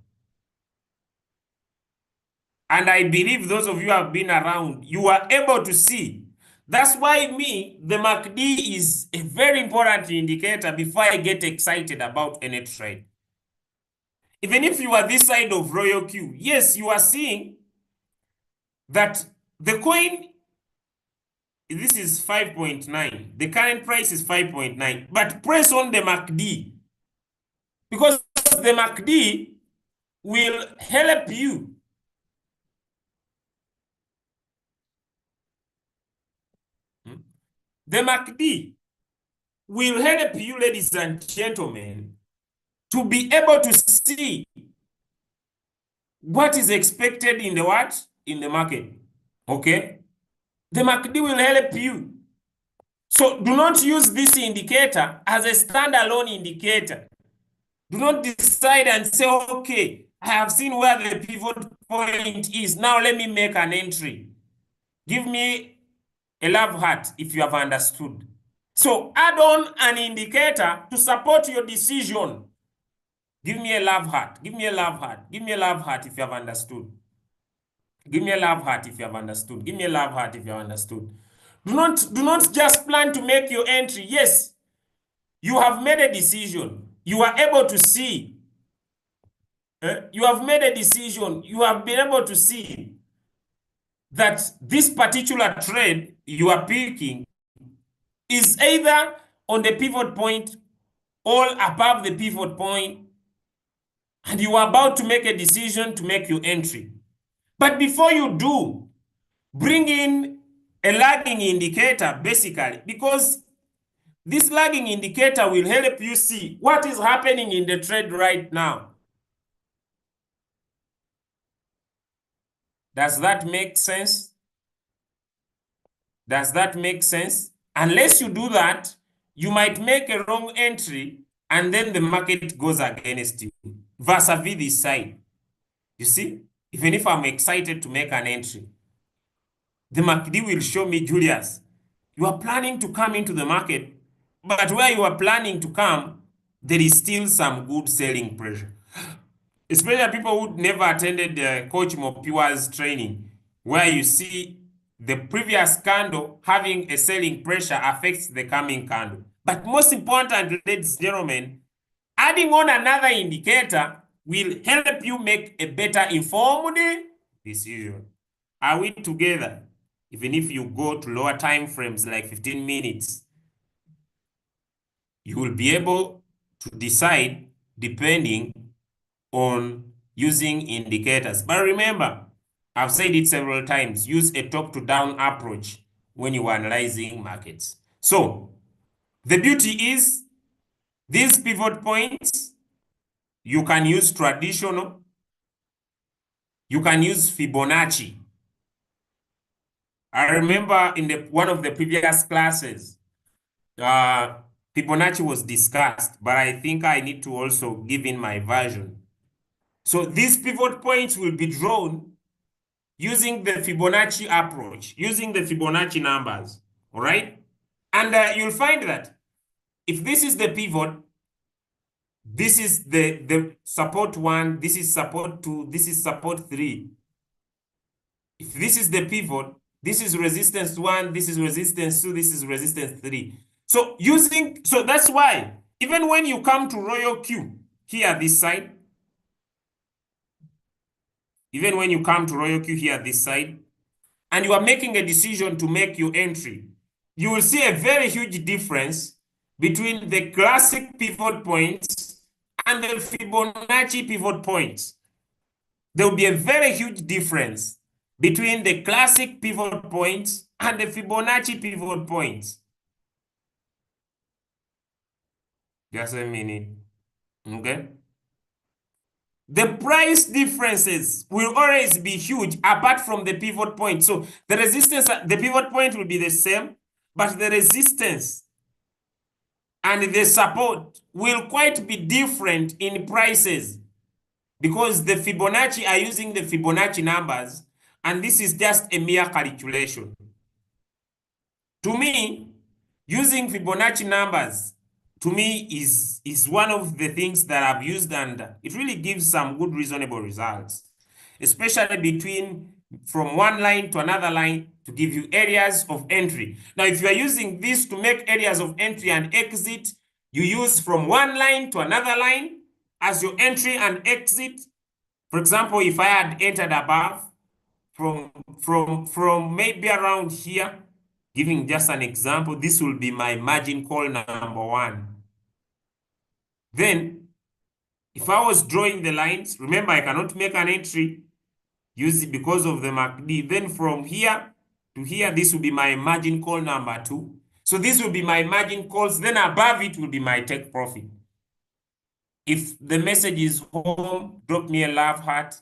And I believe those of you who have been around, you are able to see. That's why the MACD is a very important indicator before I get excited about any trade. Even if you are this side of Royal Q, yes, you are seeing that the coin, this is 5.9. The current price is 5.9. But press on the MACD because the MACD will help you. The MACD will help you, ladies and gentlemen, to be able to see what is expected in the what? In the market. Okay? The MACD will help you. So do not use this indicator as a standalone indicator. Do not decide and say, okay, I have seen where the pivot point is. Now let me make an entry. Give me a love heart if you have understood. So add on an indicator to support your decision. Give me a love heart. Give me a love heart. Give me a love heart if you have understood. Give me a love heart if you have understood. Give me a love heart if you have understood. Do not just plan to make your entry. Yes, you have made a decision. You are able to see. You have made a decision. You have been able to see that this particular trade you are picking is either on the pivot point or above the pivot point, and you are about to make a decision to make your entry. But before you do, bring in a lagging indicator, basically, because this lagging indicator will help you see what is happening in the trade right now. Does that make sense? Does that make sense? Unless you do that, you might make a wrong entry and then the market goes against you. Vis-a-vis this side. You see, even if I'm excited to make an entry, the MACD will show me, Julius, you are planning to come into the market, but where you are planning to come, there is still some good selling pressure. especially people who never attended Coach Mopiwa's training, where you see the previous candle having a selling pressure affects the coming candle. But most important, ladies and gentlemen, adding on another indicator will help you make a better informed decision. Are we together? Even if you go to lower time frames like 15 minutes, you will be able to decide depending on using indicators. But remember, I've said it several times, use a top to down approach when you are analyzing markets. So the beauty is these pivot points, you can use traditional, you can use Fibonacci. I remember in one of the previous classes, Fibonacci was discussed, but I think I need to also give in my version. So these pivot points will be drawn using the Fibonacci approach, using the Fibonacci numbers, all right? And you'll find that if this is the pivot, this is the support 1, this is support 2, this is support 3. If this is the pivot, this is resistance 1, this is resistance 2, this is resistance 3. So that's why, even when you come to Royal Q, here this side, even when you come to Royal Q here this side, and you are making a decision to make your entry, you will see a very huge difference between the classic pivot points and the Fibonacci pivot points. There will be a very huge difference between the classic pivot points and the Fibonacci pivot points. Just a minute. Okay? The price differences will always be huge apart from the pivot point. So the resistance, the pivot point will be the same, but the resistance and the support will quite be different in prices because the Fibonacci are using the Fibonacci numbers, and this is just a mere calculation. To me, using Fibonacci numbers, to me, is one of the things that I've used, and it really gives some good reasonable results, especially between from one line to another line to give you areas of entry. Now, if you are using this to make areas of entry and exit, you use from one line to another line as your entry and exit. For example, if I had entered above from maybe around here, giving just an example, this will be my margin call number 1. Then, if I was drawing the lines, remember I cannot make an entry using because of the MACD. Then from here to here, this will be my margin call number 2. So this will be my margin calls. Then above it will be my take profit. If the message is home, drop me a love heart.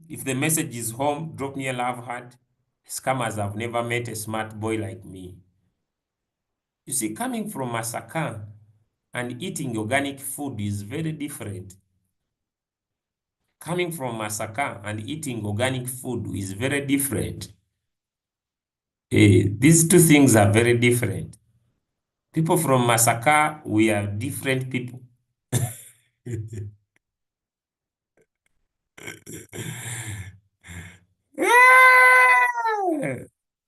If the message is home, drop me a love heart. Scammers have never met a smart boy like me. You see, coming from Masaka and eating organic food is very different. Coming from Masaka and eating organic food is very different. These two things are very different. People from Masaka, we are different people.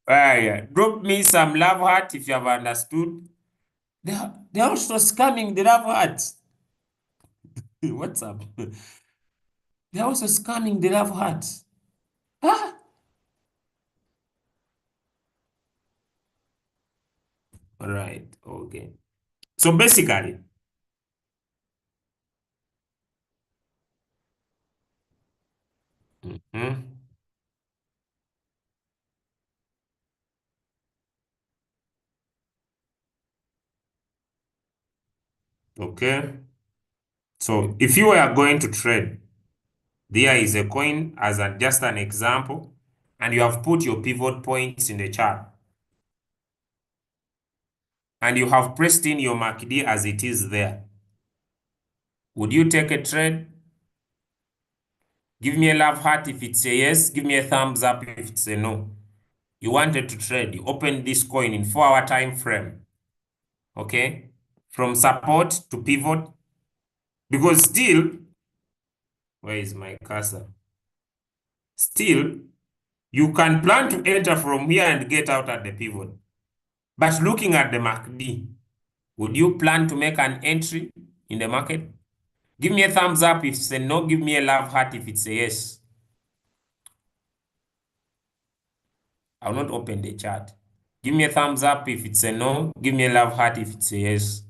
Yeah. Drop me some love heart if you have understood. They're also scamming the love hearts. What's up? They're also scamming the love hearts. Ah. All right. Okay. So basically, okay. So if you are going to trade, there is a coin as just an example, and you have put your pivot points in the chart. And you have pressed in your MACD as it is there. Would you take a trade? Give me a love heart if it's a yes. Give me a thumbs up if it's a no. You wanted to trade. You opened this coin in 4-hour time frame. Okay? From support to pivot. Because still, Where is my cursor? Still, you can plan to enter from here and get out at the pivot. But looking at the MACD, would you plan to make an entry in the market? Give me a thumbs up if it's a no. Give me a love heart if it's a yes. I'll not open the chart. Give me a thumbs up if it's a no. Give me a love heart if it's a yes.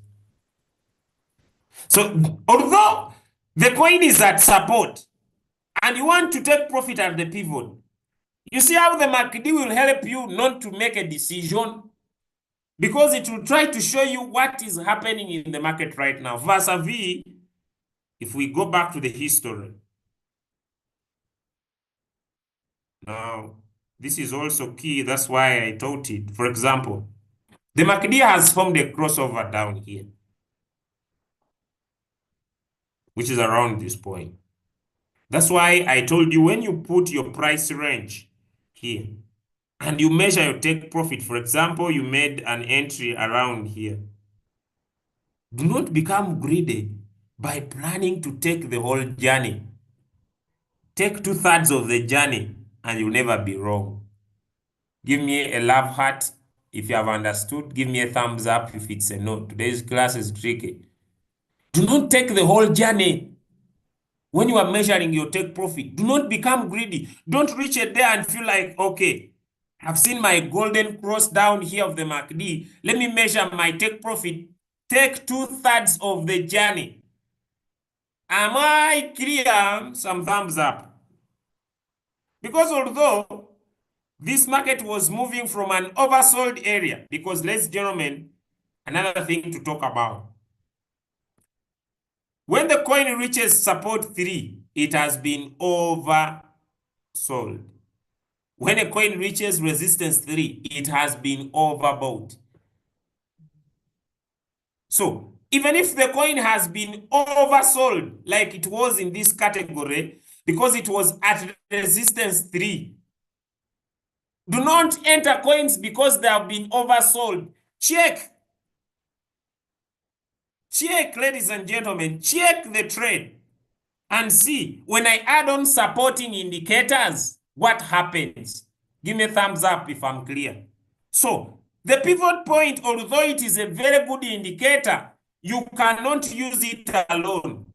So, although the coin is at support and you want to take profit at the pivot, you see how the MACD will help you not to make a decision, because it will try to show you what is happening in the market right now. Vis-a-vis, if we go back to the history, now this is also key. That's why I taught it. For example, the MACD has formed a crossover down here, which is around this point. That's why I told you, when you put your price range here and you measure your take profit, for example, you made an entry around here, do not become greedy by planning to take the whole journey. Take 2/3 of the journey and you'll never be wrong. Give me a love heart if you have understood. Give me a thumbs up if it's a no. Today's class is tricky. Do not take the whole journey. When you are measuring your take profit, do not become greedy. Don't reach it there and feel like, okay, I've seen my golden cross down here of the MACD. Let me measure my take profit. Take 2/3 of the journey. Am I clear? Some thumbs up. Because although this market was moving from an oversold area, because, ladies and gentlemen, another thing to talk about. When the coin reaches support 3, it has been oversold. When a coin reaches resistance 3, it has been overbought. So, even if the coin has been oversold, like it was in this category, because it was at resistance 3, do not enter coins because they have been oversold. Check. Check, ladies and gentlemen. Check the trade and see, when I add on supporting indicators, what happens? Give me a thumbs up if I'm clear. So, the pivot point, although it is a very good indicator, you cannot use it alone.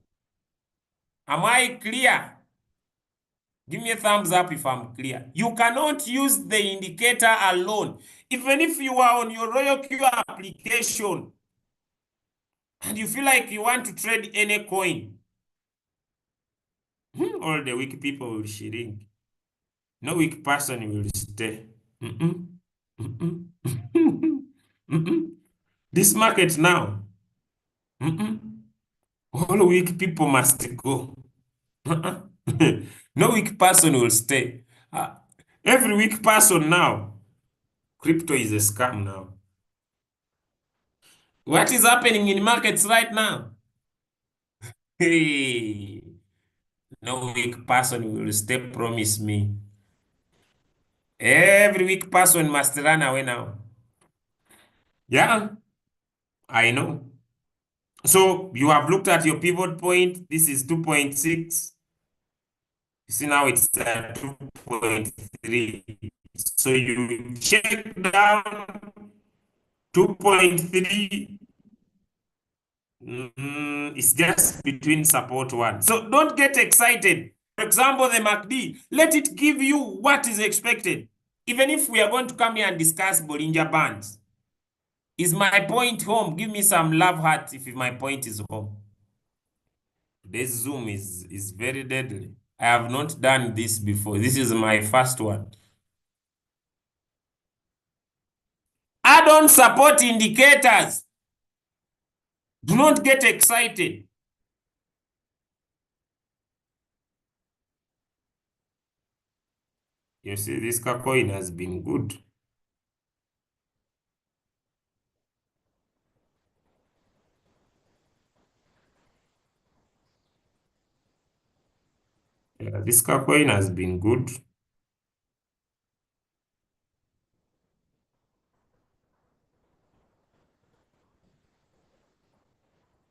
Am I clear? Give me a thumbs up if I'm clear. You cannot use the indicator alone. Even if you are on your Royal Q application and you feel like you want to trade any coin, all the weak people will shrink. No weak person will stay. Mm-mm. Mm-mm. Mm-mm. This market now, mm-mm. All weak people must go. No weak person will stay. Every weak person now, crypto is a scam now. What is happening in markets right now? Hey, no weak person will stay, promise me. Every weak person must run away now. Yeah, I know. So you have looked at your pivot point. This is 2.6. You see now it's at 2.3. So you check down 2.3. It's just between support 1. So don't get excited. For example, the MACD, let it give you what is expected. Even if we are going to come here and discuss Bollinger Bands. Is my point home? Give me some love hearts if my point is home. Today's Zoom is very deadly. I have not done this before. This is my first one. Add on support indicators. Do not get excited. You see, this coin has been good. Yeah, this coin has been good.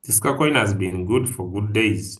This coin has been good for good days.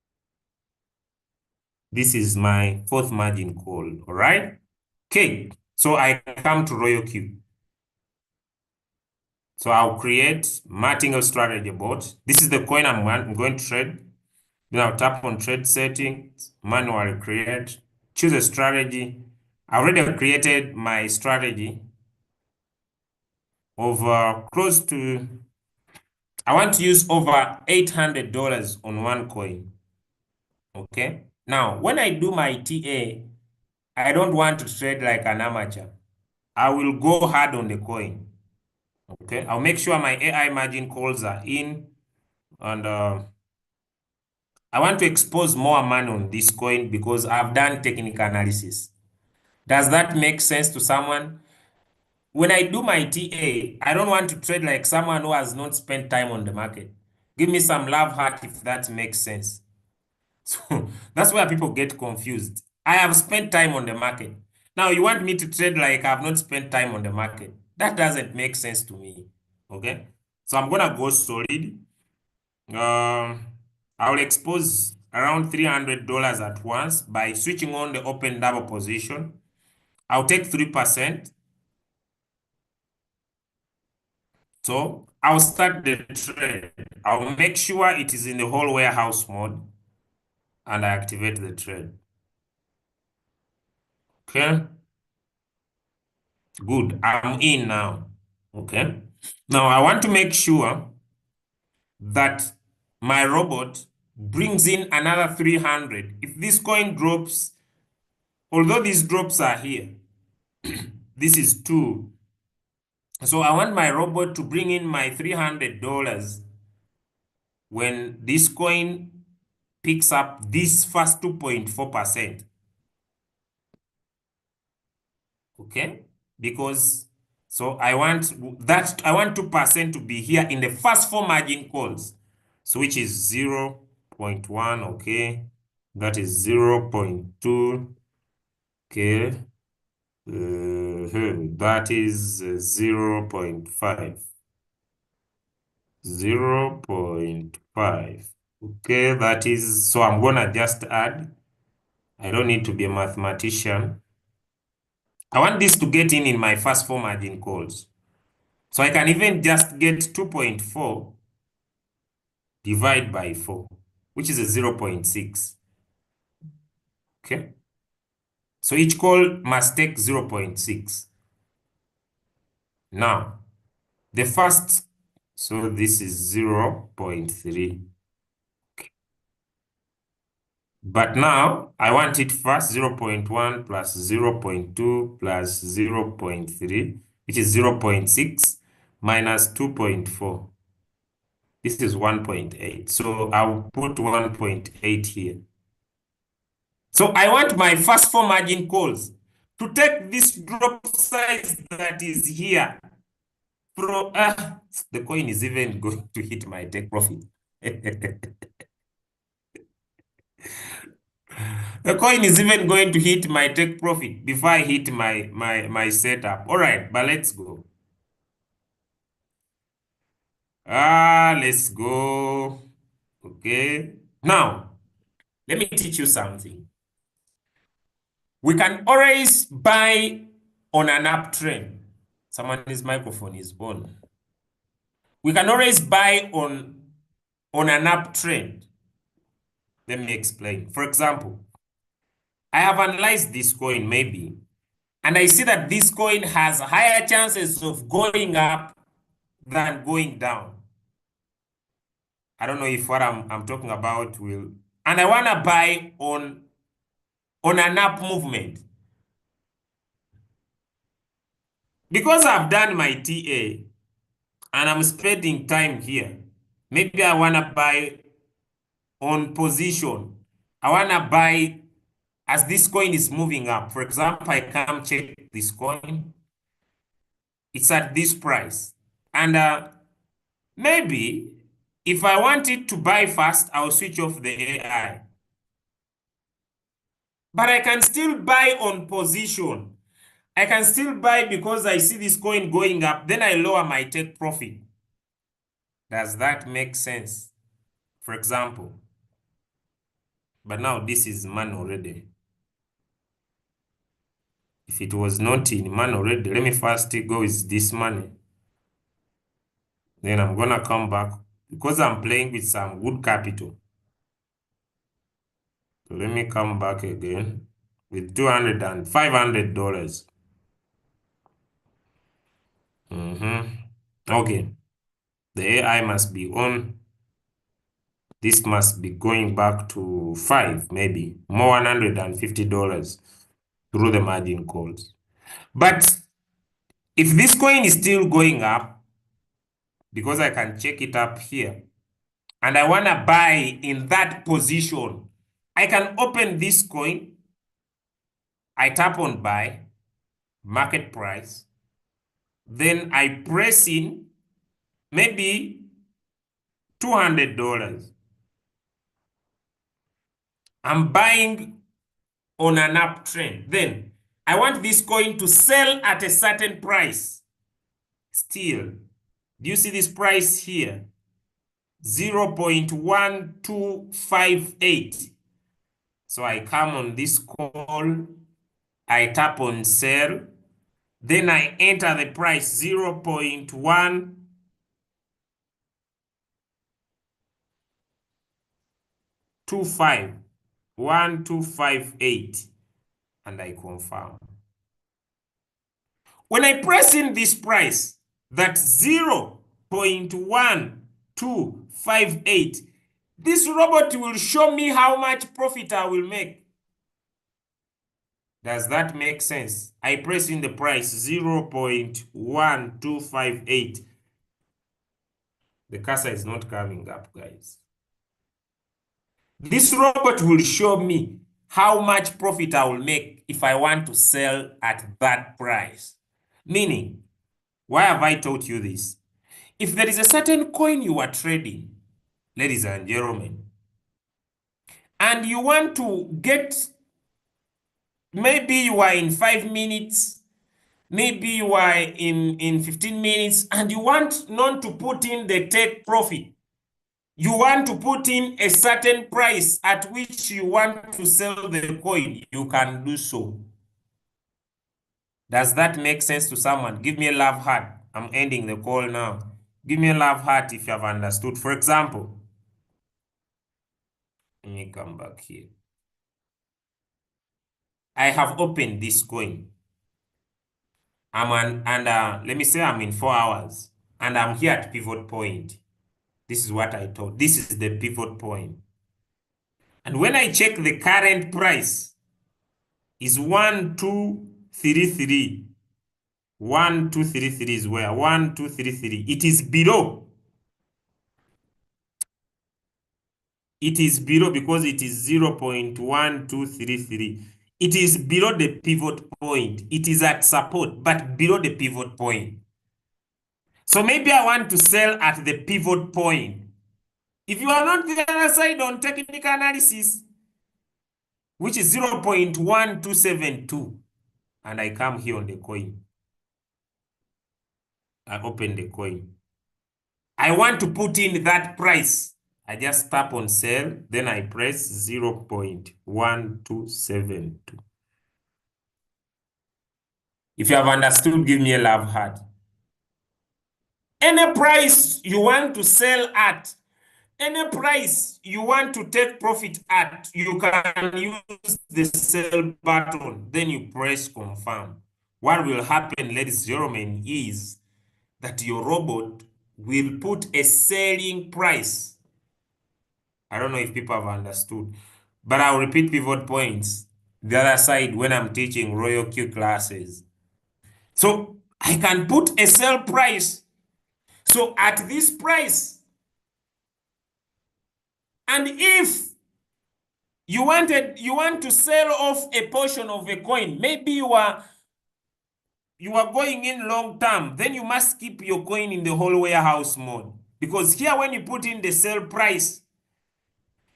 This is my fourth margin call, all right? Okay, so I come to Royal Q. So I'll create martingale strategy bot. This is the coin I'm going to trade. Then I'll tap on trade settings, manually create, choose a strategy. I already created my strategy of close to, I want to use over $800 on one coin. Okay. Now, when I do my TA, I don't want to trade like an amateur. I will go hard on the coin. Okay. I'll make sure my AI margin calls are in, and I want to expose more money on this coin because I've done technical analysis. Does that make sense to someone? When I do my TA, I don't want to trade like someone who has not spent time on the market. Give me some love heart if that makes sense. So that's where people get confused. I have spent time on the market. Now you want me to trade like I've not spent time on the market. That doesn't make sense to me. Okay? So I'm gonna go solid. I will expose around $300 at once by switching on the open double position. I'll take 3%. So I'll start the trade. I'll make sure it is in the whole warehouse mode and I activate the trade. Okay, good. I'm in now. Okay. Now I want to make sure that my robot brings in another 300. If this coin drops, although these drops are here, this is 2. So I want my robot to bring in my $300 when this coin picks up this first 2.4%. Okay, because so I want 2% to be here in the first 4 margin calls, so which is 0.1. Okay, that is 0.2. Okay, that is 0.5. 0.5. Okay, that is, so I'm gonna just add. I don't need to be a mathematician. I want this to get in my first 4 margin calls. So I can even just get 2.4 divided by 4, which is a 0.6. Okay. So each call must take 0.6. Now, the first, so this is 0.3. But now I want it first 0.1 plus 0.2 plus 0.3, which is 0.6 minus 2.4. This is 1.8. So I'll put 1.8 here. So I want my first 4 margin calls to take this drop size that is here. The coin is even going to hit my take profit. The coin is even going to hit my take profit before I hit my setup. All right, but let's go. Let's go. Okay. Now, let me teach you something. We can always buy on an uptrend. Someone's microphone is on. We can always buy on an uptrend. Let me explain. For example, I have analyzed this coin maybe, and I see that this coin has higher chances of going up than going down. I don't know if what I'm talking about will, and I want to buy on an up movement. Because I've done my TA and I'm spending time here, maybe I want to buy on position. I want to buy as this coin is moving up. For example, I come check this coin. It's at this price. And maybe if I wanted to buy fast, I'll switch off the AI. But I can still buy on position. I can still buy because I see this coin going up. Then I lower my take profit. Does that make sense? For example, But now this is man already. If it was not in man already, let me first go with this money. Then I'm gonna come back because I'm playing with some good capital. So let me come back again with $200 and $500. Okay, the AI must be on. This must be going back to 5, maybe more $150 through the margin calls. But if this coin is still going up, because I can check it up here, and I want to buy in that position, I can open this coin. I tap on buy, market price. Then I press in maybe $200. I'm buying on an uptrend. Then I want this coin to sell at a certain price. Still, do you see this price here? 0.1258. So I come on this call, I tap on sell, then I enter the price 0.1258, and I confirm. When I press in this price, that 0.1258, this robot will show me how much profit I will make. Does that make sense? I press in the price 0.1258. The cursor is not coming up, guys. This robot will show me how much profit I will make if I want to sell at that price. Meaning, why have I taught you this? If there is a certain coin you are trading, ladies and gentlemen, and you want to get, maybe you are in 5 minutes, maybe you are in 15 minutes, and you want not to put in the take profit. You want to put in a certain price at which you want to sell the coin, you can do so. Does that make sense to someone? Give me a love heart. I'm ending the call now. Give me a love heart if you have understood. For example, let me come back here. I have opened this coin. Let me say I'm in 4 hours and I'm here at pivot point. This is what I told. This is the pivot point. And when I check the current price is 1233. 1233 is where? 1233. It is below. It is below because it is 0.1233. It is below the pivot point. It is at support, but below the pivot point. So maybe I want to sell at the pivot point. If you are not the other side on technical analysis, which is 0.1272, and I come here on the coin, I open the coin. I want to put in that price. I just tap on sell, then I press 0.1272. If you have understood, give me a love heart. Any price you want to sell at, any price you want to take profit at, you can use the sell button. Then you press confirm. What will happen, ladies and gentlemen, is that your robot will put a selling price. I don't know if people have understood, but I'll repeat pivot points the other side when I'm teaching Royal Q classes. So I can put a sell price. So at this price, and if you want to sell off a portion of a coin, maybe you are going in long term, then you must keep your coin in the whole warehouse mode. Because here when you put in the sell price,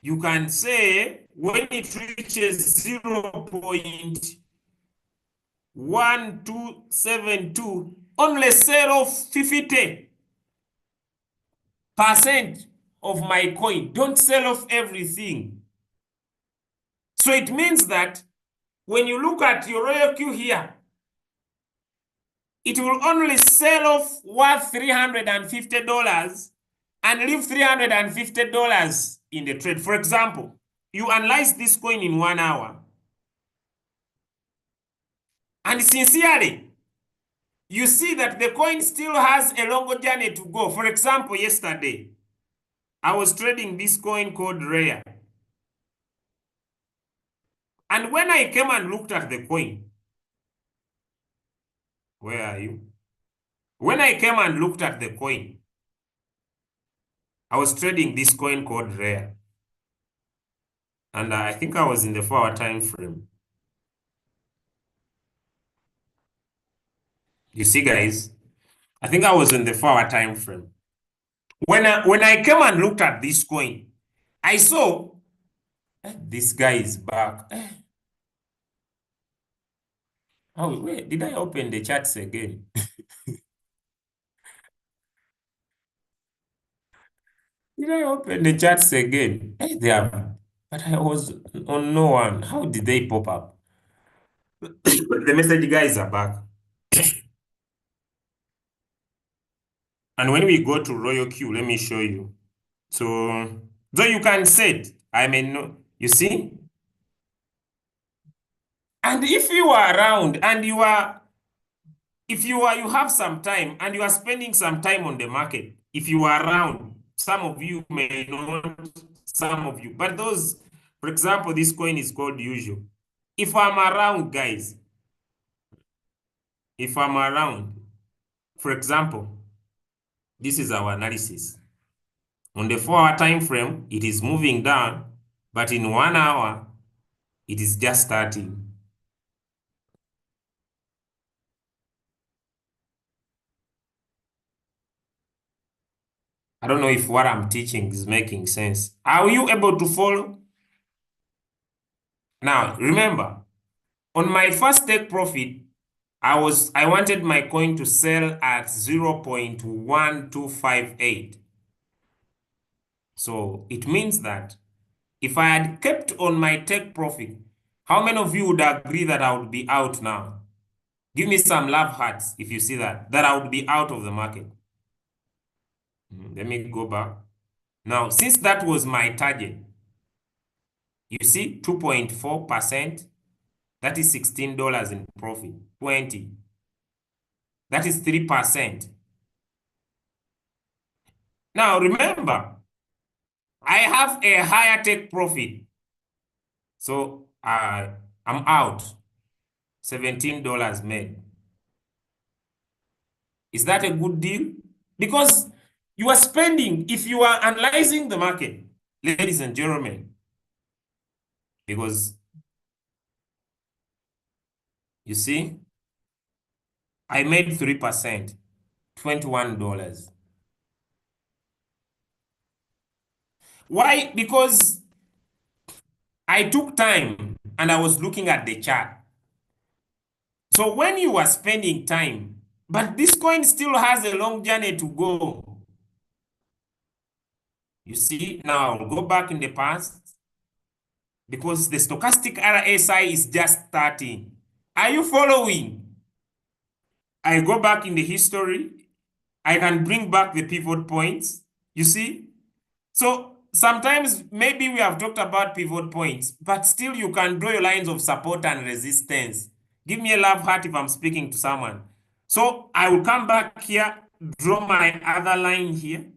you can say when it reaches 0.1272, only sell off 50% of my coin. Don't sell off everything. So it means that when you look at your Royal Q here, it will only sell off worth $350 and leave $350 in the trade. For example, you analyze this coin in 1 hour, and sincerely, you see that the coin still has a longer journey to go. For example, yesterday, I was trading this coin called Rare. And when I came and looked at the coin, where are you? When I came and looked at the coin, I was trading this coin called Rare. And I think I was in the 4-hour time frame. You see, guys, I think I was in the 4-hour time frame. When I came and looked at this coin, I saw this guy is back. Oh, wait, did I open the charts again? Did I open the charts again? They are, but I was on no one. How did they pop up? The message guys are back. And when we go to Royal Q, let me show you. So, though you can set, I may know, you see? And if you are around and you have some time and you are spending some time on the market, if you are around, some of you may not, some of you, but those, for example, this coin is called usual. If I'm around, guys, if I'm around, for example, this is our analysis. On the 4-hour time frame, it is moving down, but in 1 hour, it is just starting. I don't know if what I'm teaching is making sense. Are you able to follow? Now, remember, on my first take profit, I wanted my coin to sell at 0.1258. So it means that if I had kept on my take profit, how many of you would agree that I would be out now? Give me some love hearts if you see that I would be out of the market. Let me go back. Now, since that was my target, you see 2.4%, that is $16 in profit, 20. That is 3%. Now, remember, I have a higher take profit. So I'm out. $17 made. Is that a good deal? Because you are spending, if you are analyzing the market, ladies and gentlemen, because you see, I made 3%, $21. Why? Because I took time and I was looking at the chart. So when you are spending time, but this coin still has a long journey to go. You see, now I'll go back in the past because the stochastic RSI is just starting. Are you following? I go back in the history. I can bring back the pivot points. You see? So sometimes maybe we have talked about pivot points, but still you can draw your lines of support and resistance. Give me a love heart if I'm speaking to someone. So I will come back here, draw my other line here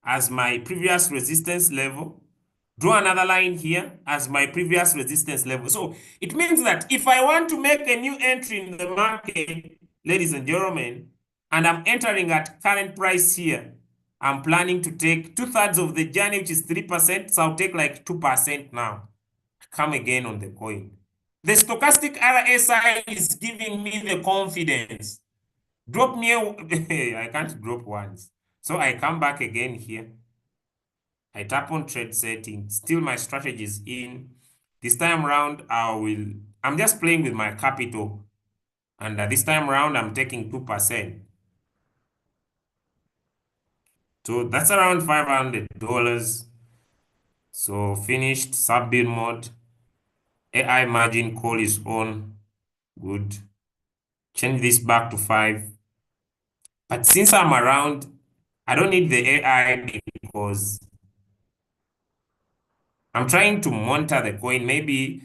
as my previous resistance level. Draw another line here as my previous resistance level. So it means that if I want to make a new entry in the market, ladies and gentlemen, and I'm entering at current price here, I'm planning to take 2/3 of the journey, which is 3%. So I'll take like 2% now. Come again on the coin. The stochastic RSI is giving me the confidence. Drop me I can't drop once. So I come back again here. I tap on trade settings. Still my strategy is in. This time around, I'm just playing with my capital. And this time around, I'm taking 2%. So that's around $500. So finished sub-bill mode. AI margin call is on. Good. Change this back to 5. But since I'm around, I don't need the AI because I'm trying to monitor the coin. Maybe,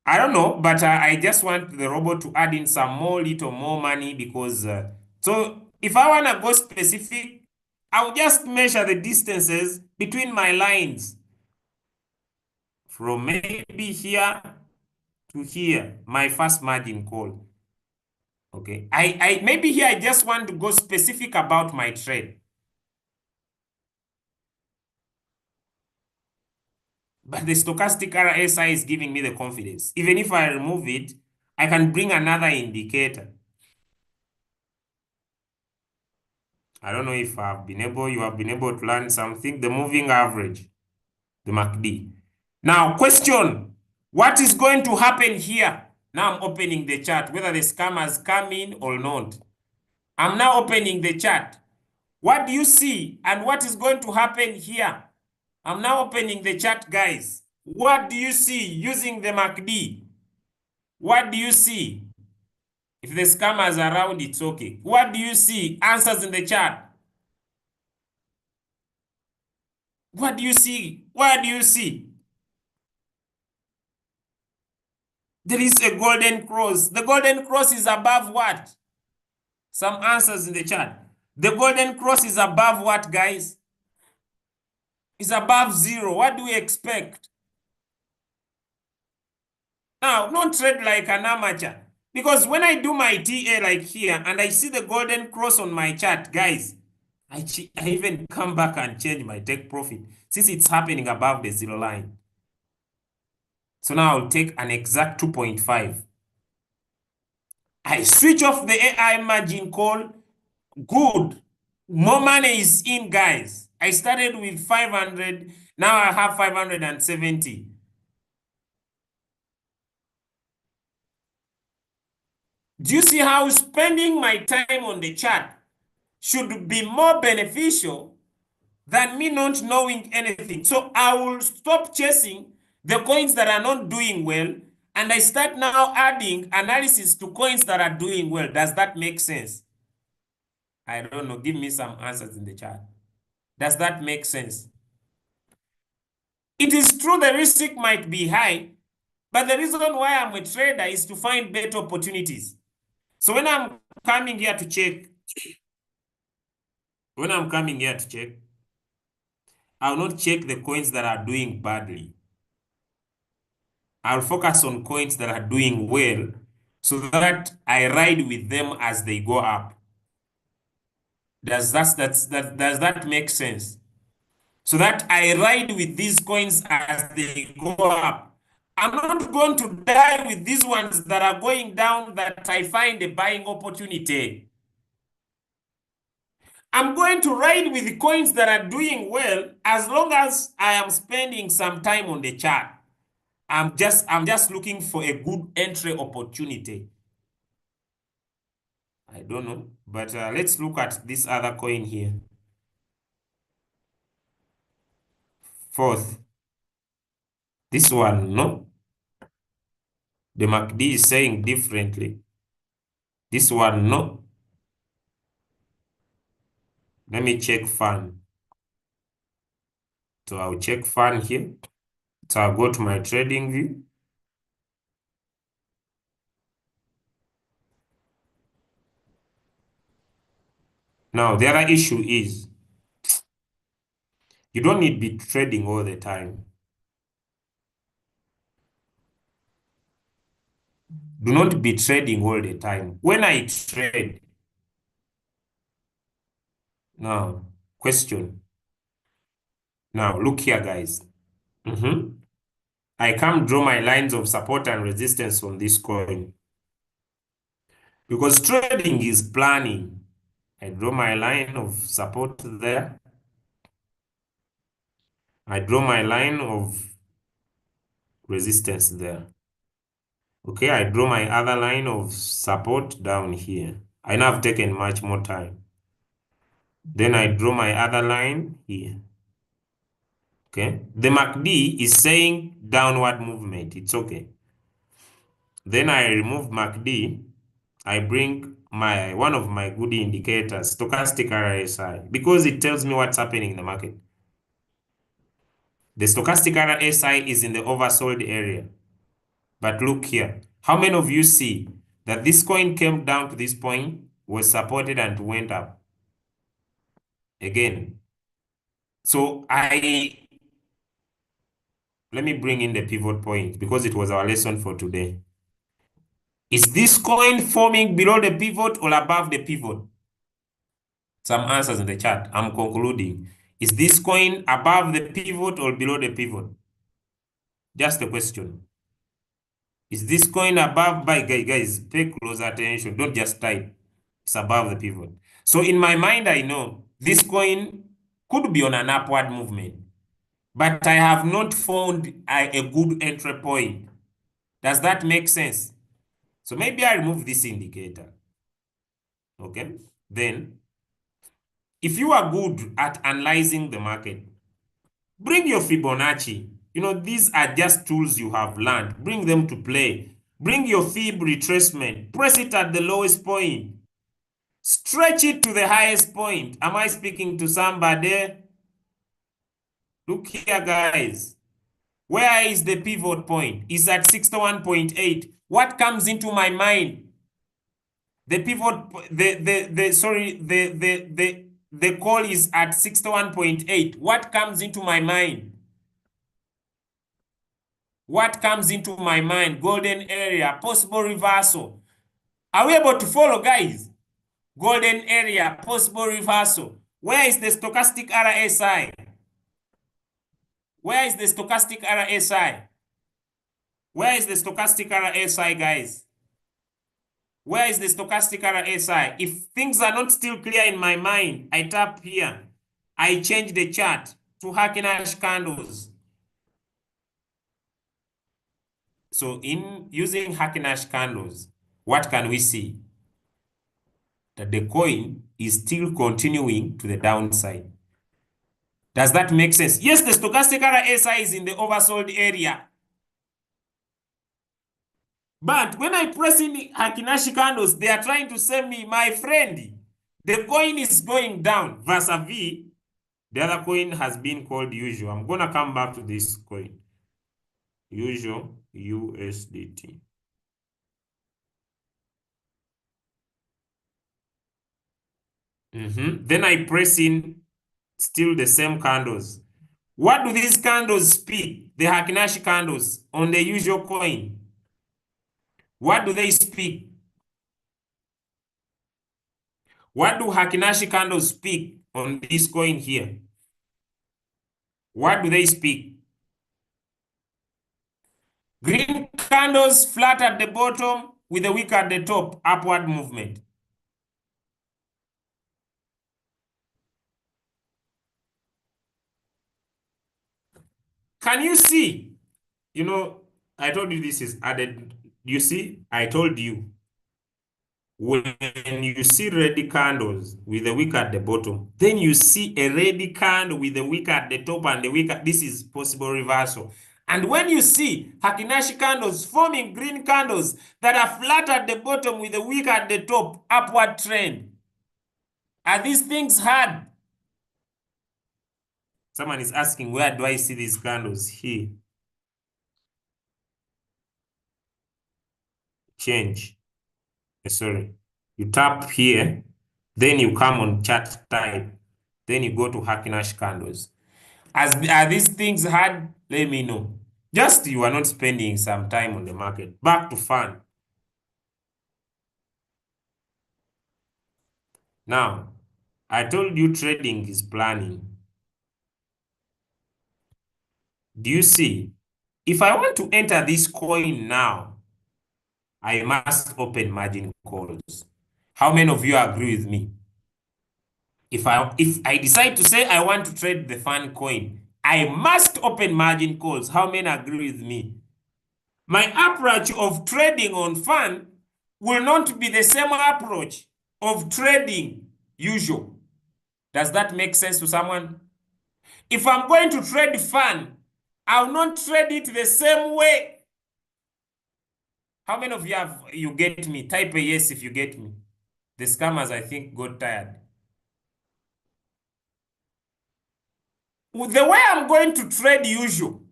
I don't know, but I just want the robot to add in some little more money because, so if I want to go specific, I'll just measure the distances between my lines from maybe here to here, my first margin call. Okay. I maybe here I just want to go specific about my trade. But the stochastic RSI is giving me the confidence. Even if I remove it, I can bring another indicator. I don't know if you have been able to learn something. The moving average, the MACD. Now, question, what is going to happen here? Now I'm opening the chart, whether the scam has come in or not. I'm now opening the chart. What do you see and what is going to happen here? I'm now opening the chart, guys. What do you see using the MACD? What do you see? If the scammers are around, it's okay. What do you see? Answers in the chat. What do you see? What do you see? There is a golden cross. The golden cross is above what? Some answers in the chat. The golden cross is above what, guys? It's above 0. What do we expect? Now, don't trade like an amateur. Because when I do my TA like here and I see the golden cross on my chart, guys, I even come back and change my take profit since it's happening above the 0 line. So now I'll take an exact 2.5. I switch off the AI margin call. Good. More money is in, guys. I started with 500. Now I have 570. Do you see how spending my time on the chart should be more beneficial than me not knowing anything? So I will stop chasing the coins that are not doing well and I start now adding analysis to coins that are doing well. Does that make sense? I don't know. Give me some answers in the chat. Does that make sense? It is true the risk might be high, but the reason why I'm a trader is to find better opportunities. So when I'm coming here to check, I'll not check the coins that are doing badly. I'll focus on coins that are doing well so that I ride with them as they go up. Does that make sense? So that I ride with these coins as they go up. I'm not going to die with these ones that are going down that I find a buying opportunity. I'm going to ride with the coins that are doing well as long as I am spending some time on the chart. I'm just looking for a good entry opportunity. I don't know, but let's look at this other coin here. Fourth. This one, no. The MACD is saying differently. This one, no. Let me check fan. So I'll check fan here. So I'll go to my trading view. Now, the other issue is you don't need to be trading all the time. Do not be trading all the time. When I trade, now, question. Now, look here, guys. I come draw my lines of support and resistance on this coin. Because trading is planning. I draw my line of support there. I draw my line of resistance there. Okay, I draw my other line of support down here. I now have taken much more time. Then I draw my other line here. Okay, the MACD is saying downward movement. It's okay. Then I remove MACD. I bring my one of my good indicators, stochastic RSI, because it tells me what's happening in the market. The stochastic RSI is in the oversold area. But look here. How many of you see that this coin came down to this point, was supported and went up again? So let me bring in the pivot point because it was our lesson for today. Is this coin forming below the pivot or above the pivot? Some answers in the chat. I'm concluding. Is this coin above the pivot or below the pivot? Just a question. Is this coin above? By guys, pay close attention. Don't just type. It's above the pivot. So in my mind, I know this coin could be on an upward movement, but I have not found a good entry point. Does that make sense? So maybe I remove this indicator. Okay. Then, if you are good at analyzing the market, bring your Fibonacci. You know, these are just tools you have learned. Bring them to play. Bring your Fib retracement. Press it at the lowest point. Stretch it to the highest point. Am I speaking to somebody? Look here, guys. Where is the pivot point? It's at 61.8. What comes into my mind? The pivot, the call is at 61.8. What comes into my mind? What comes into my mind? Golden area, possible reversal. Are we able to follow, guys? Golden area, possible reversal. Where is the stochastic RSI? Where is the stochastic RSI? Where is the stochastic RSI, guys? Where is the stochastic RSI? If things are not still clear in my mind, I tap here. I change the chart to Hakenash candles. So in using Hakenash candles, what can we see? That the coin is still continuing to the downside. Does that make sense? Yes, the stochastic RSI is in the oversold area. But when I press in Hakinashi candles, they are trying to say me, my friend, the coin is going down. Vis-a-vis, the other coin has been called usual. I'm going to come back to this coin. Usual USDT. Then I press in still the same candles. What do these candles speak? The Hakinashi candles on the usual coin. What do they speak? What do Hakinashi candles speak on this coin here? What do they speak? Green candles flat at the bottom with a wick at the top, upward movement. Can you see? You know, I told you this is added. You see, I told you. When you see red candles with a wick at the bottom, then you see a red candle with a wick at the top and the wick at, this is possible reversal. And when you see Hakinashi candles forming green candles that are flat at the bottom with a wick at the top, upward trend, are these things hard? Someone is asking, where do I see these candles? Here. Change. Sorry. You tap here, then you come on chart type, then you go to Hakinashi candles. Are these things hard? Let me know. Just you are not spending some time on the market. Back to fun. Now, I told you trading is planning. Do you see? If I want to enter this coin now, I must open margin calls. How many of you agree with me? If I decide to say I want to trade the fun coin, I must open margin calls. How many agree with me? My approach of trading on fun will not be the same approach of trading usual. Does that make sense to someone? If I'm going to trade fan, I'll not trade it the same way. How many of you get me? Type a yes if you get me. The scammers, I think, got tired. The way I'm going to trade usual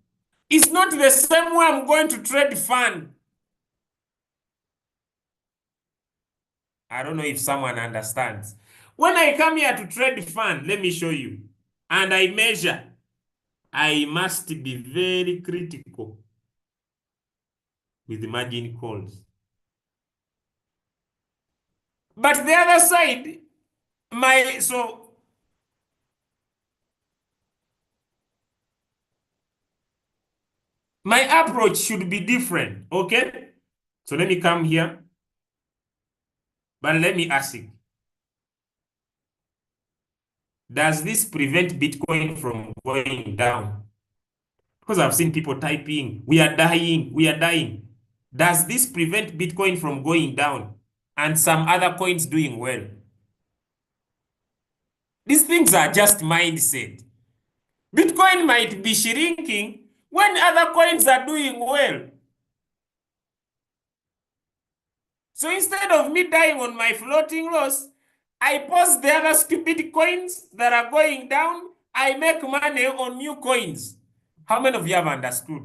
is not the same way I'm going to trade fan. I don't know if someone understands. When I come here to trade fan, let me show you. And I measure. I must be very critical with the margin calls. But the other side, my approach should be different, okay? So let me come here. But let me ask you, does this prevent Bitcoin from going down? Because I've seen people typing, we are dying, we are dying. Does this prevent Bitcoin from going down and some other coins doing well? These things are just mindset. Bitcoin might be shrinking when other coins are doing well. So instead of me dying on my floating loss, I post the other stupid coins that are going down. I make money on new coins. How many of you have understood?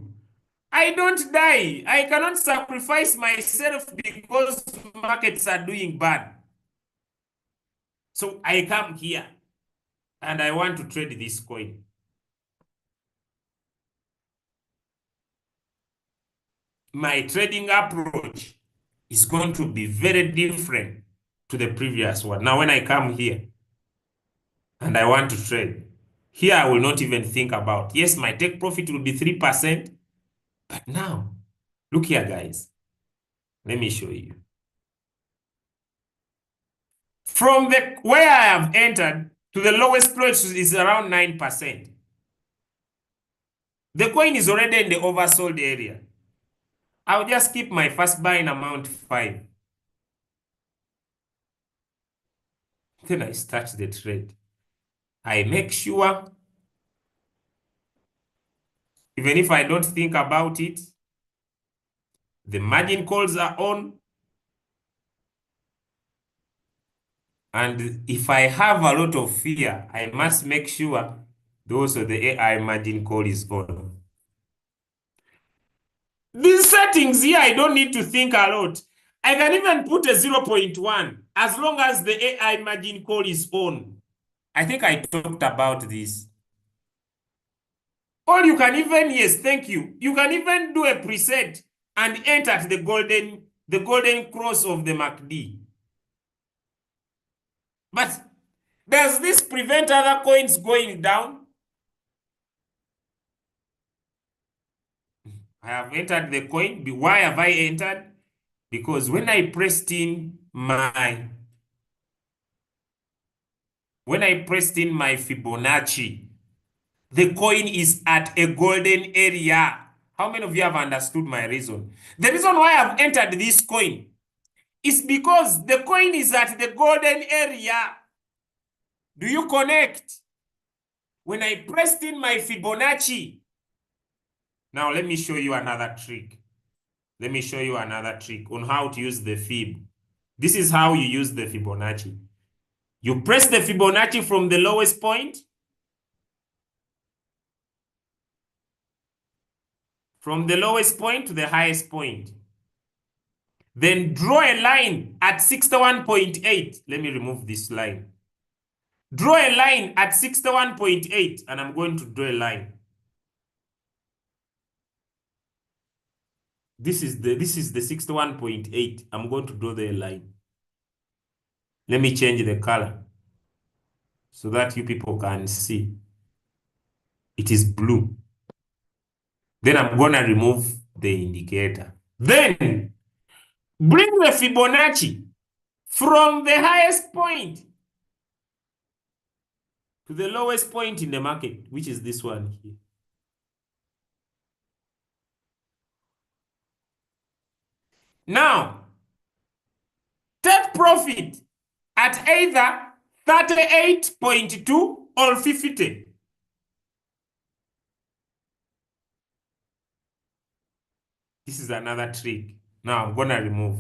I don't die. I cannot sacrifice myself because markets are doing bad. So I come here and I want to trade this coin. My trading approach is going to be very different to the previous one. Now, when I come here and I want to trade, here I will not even think about, yes, my take profit will be 3%. But now, look here, guys. Let me show you. From the where I have entered to the lowest price is around 9%. The coin is already in the oversold area. I'll just keep my first buying amount 5. Then I start the trade. I make sure, even if I don't think about it, the margin calls are on. And if I have a lot of fear, I must make sure also the AI margin call is on. These settings here, I don't need to think a lot. I can even put a 0.1 as long as the AI margin call is on. I think I talked about this. Or you can even, yes, thank you. You can even do a preset and enter the golden cross of the MACD. But does this prevent other coins going down? I have entered the coin. Why have I entered? Because when I pressed in my Fibonacci, the coin is at a golden area. How many of you have understood my reason? The reason why I've entered this coin is because the coin is at the golden area. Do you connect? When I pressed in my Fibonacci. Now let me show you another trick. Let me show you another trick on how to use the Fib. This is how you use the Fibonacci. You press the Fibonacci from the lowest point. From the lowest point to the highest point. Then draw a line at 61.8. Let me remove this line. Draw a line at 61.8, and I'm going to draw a line. This is the 61.8. I'm going to draw the line. Let me change the color so that you people can see. It is blue. Then I'm going to remove the indicator. Then bring the Fibonacci from the highest point to the lowest point in the market, which is this one here. Now, take profit at either 38.2 or 50. This is another trick. Now I'm gonna remove.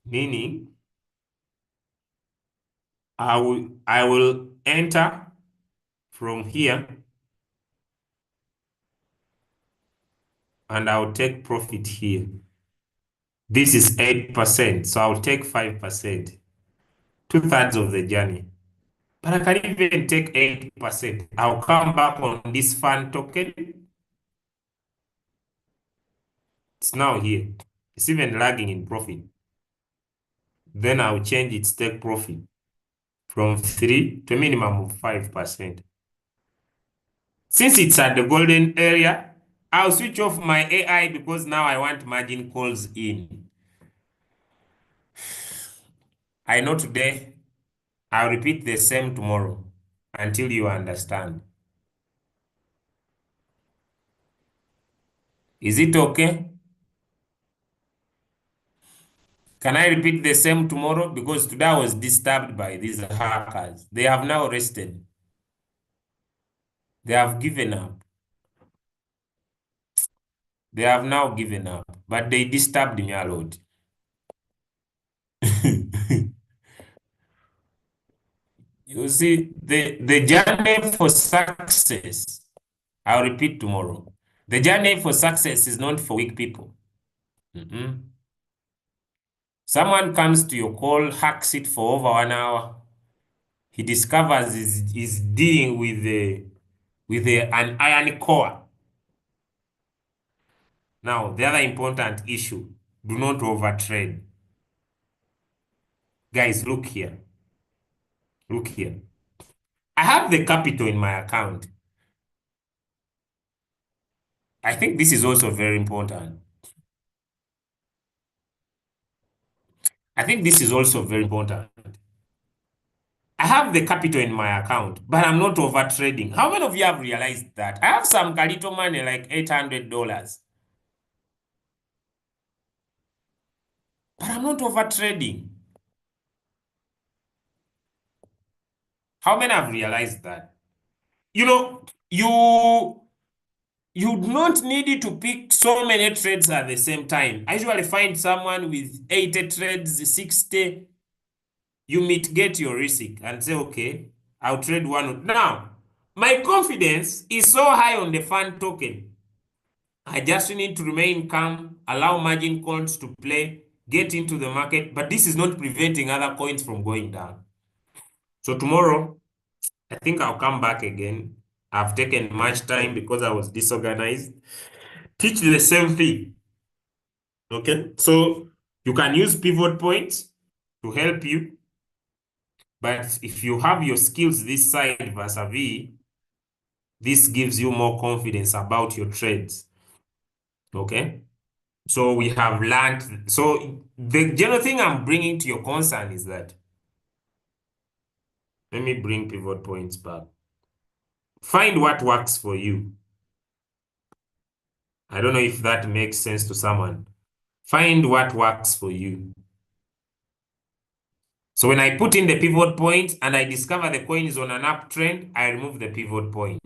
Meaning I will enter from here and I'll take profit here. This is 8%, so I'll take 5%, 2/3 of the journey. But I can even take 8%. I'll come back on this fund token. It's now here. It's even lagging in profit. Then I'll change its take profit from 3 to a minimum of 5%. Since it's at the golden area, I'll switch off my AI because now I want margin calls in. I know today, I'll repeat the same tomorrow until you understand. Is it okay? Can I repeat the same tomorrow? Because today I was disturbed by these hackers. They have now rested. They have given up. They have now given up. But they disturbed me a lot. You see, the journey for success, I'll repeat tomorrow. The journey for success is not for weak people. Mm-mm. Someone comes to your call, hacks it for over 1 hour. He discovers he's dealing with an iron core. Now, the other important issue, do not overtrade. Guys, look here. Look here. I have the capital in my account. I think this is also very important. I think this is also very important. I have the capital in my account, but I'm not over trading. How many of you have realized that? I have some little money, like $800, but I'm not over trading. How many have realized that? You know, you don't need to pick so many trades at the same time. I usually find someone with 80 trades, 60. You mitigate your risk and say, okay, I'll trade one. Now, my confidence is so high on the fund token. I just need to remain calm, allow margin calls to play, get into the market, but this is not preventing other coins from going down. So tomorrow, I think I'll come back again. I've taken much time because I was disorganized. Teach the same thing. Okay, so you can use pivot points to help you, but if you have your skills this side vis-a-vis, this gives you more confidence about your trades. Okay, so we have learned. So the general thing I'm bringing to your concern is that, let me bring pivot points back. Find what works for you. I don't know if that makes sense to someone. Find what works for you. So when I put in the pivot point and I discover the coin is on an uptrend, I remove the pivot point.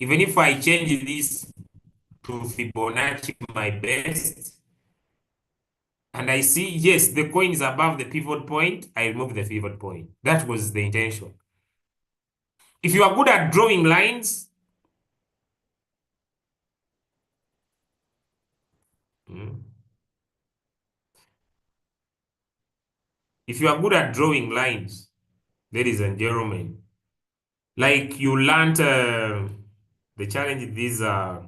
Even if I change this to Fibonacci my best, and I see, yes, the coin is above the pivot point, I remove the pivot point. That was the intention. If you are good at drawing lines, if you are good at drawing lines, ladies and gentlemen, like you learned the challenge, these are,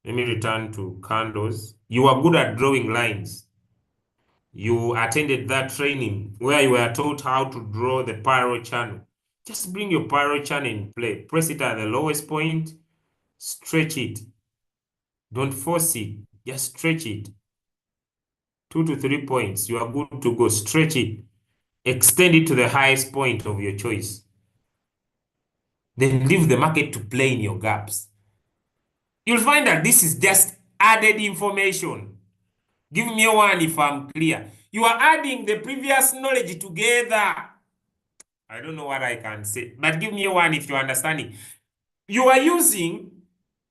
let me return to candles. You are good at drawing lines. You attended that training where you were taught how to draw the pyro channel. Just bring your pyro channel in play. Press it at the lowest point, stretch it. Don't force it, just stretch it. 2 to 3 points, you are good to go. Stretch it. Extend it to the highest point of your choice. Then leave the market to play in your gaps. You'll find that this is just added information. Give me one if I'm clear. You are adding the previous knowledge together. I don't know what I can say, but give me one if you're understanding. You are using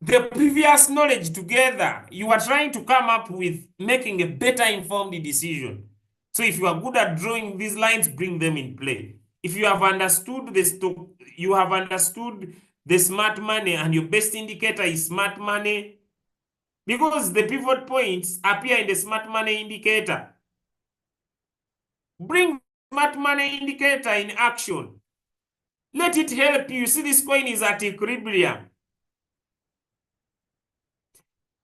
the previous knowledge together. You are trying to come up with making a better informed decision. So if you are good at drawing these lines, bring them in play. If you have understood the stock, you have understood the smart money, and your best indicator is smart money, because the pivot points appear in the smart money indicator. Bring smart money indicator in action. Let it help you. See, this coin is at equilibrium.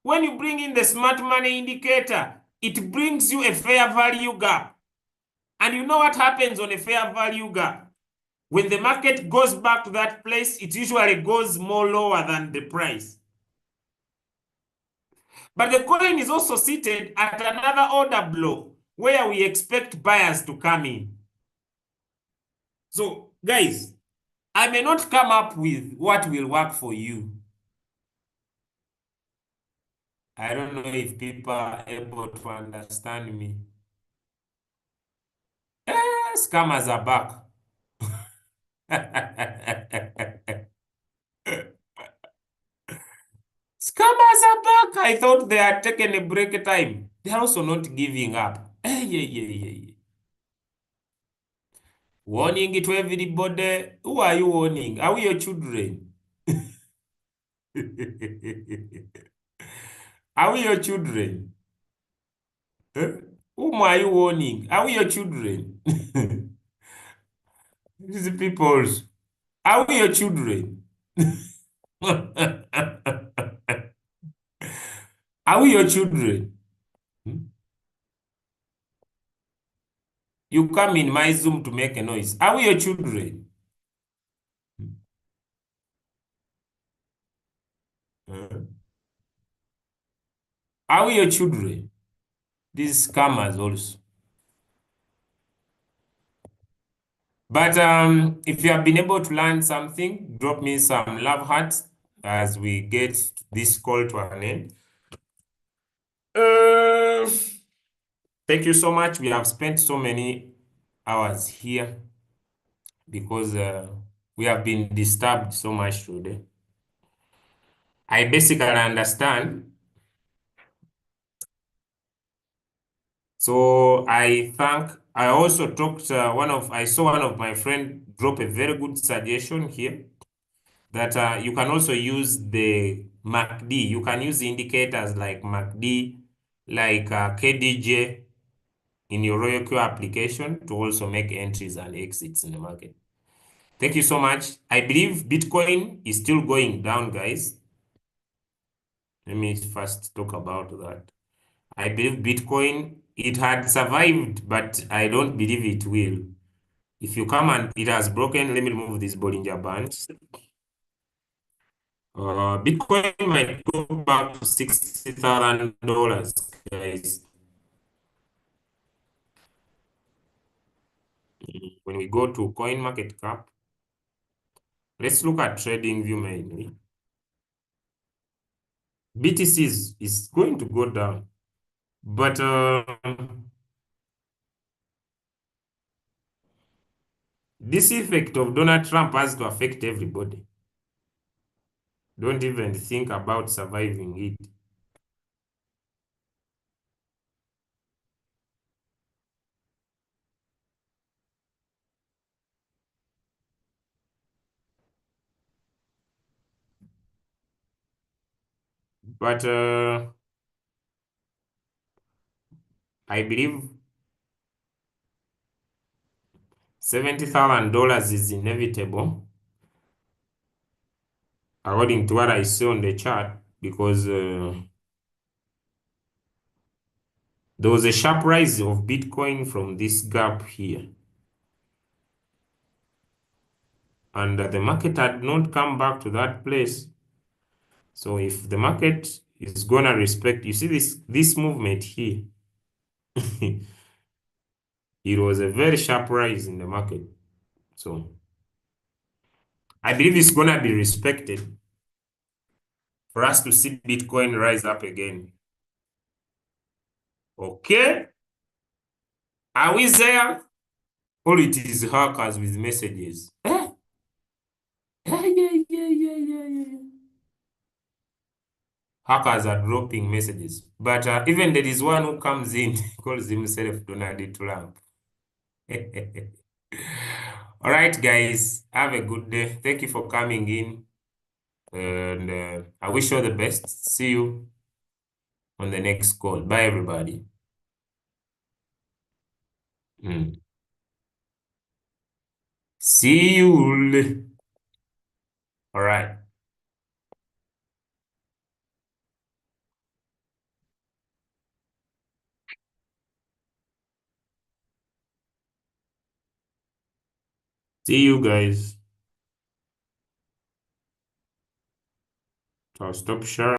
When you bring in the smart money indicator, it brings you a fair value gap. And you know what happens on a fair value gap? When the market goes back to that place, it usually goes more lower than the price. But the coin is also seated at another order block where we expect buyers to come in. So, guys, I may not come up with what will work for you. I don't know if people are able to understand me. Scammers are back. Scammers are back. I thought they had taken a break time. They are also not giving up. Yeah. Warning to everybody. Who are you warning? Are we your children? Are we your children? Whom are you warning? Are we your children? These peoples. Are we your children? Are we your children? You come in my Zoom to make a noise. Are we your children? Are we your children? These scammers also. But if you have been able to learn something, drop me some love hearts as we get this call to an end. Thank you so much. We have spent so many hours here because we have been disturbed so much today. I basically understand. So I also talked, I saw one of my friend drop a very good suggestion here that you can also use the MACD. You can use indicators like MACD, like KDJ in your Royal Q application to also make entries and exits in the market. Thank you so much. I believe Bitcoin is still going down, guys. Let me first talk about that. I believe Bitcoin, it had survived, but I don't believe it will. If you come and it has broken, let me remove these Bollinger Bands. Bitcoin might go back to $60,000, guys. When we go to coin market cap, let's look at trading view mainly. BTC is going to go down, but this effect of Donald Trump has to affect everybody. Don't even think about surviving it. But I believe $70,000 is inevitable, according to what I saw on the chart, because there was a sharp rise of Bitcoin from this gap here. And the market had not come back to that place. So if the market is gonna respect, you see this movement here, it was a very sharp rise in the market. So I believe it's gonna be respected for us to see Bitcoin rise up again. Okay. Are we there? Or it is hackers with messages? Yeah. Hackers are dropping messages. But even there is one who comes in, calls himself Donald Trump. All right, guys, have a good day. Thank you for coming in. And I wish you all the best. See you on the next call. Bye, everybody. Mm. See you. All right. See you guys. So stop sharing.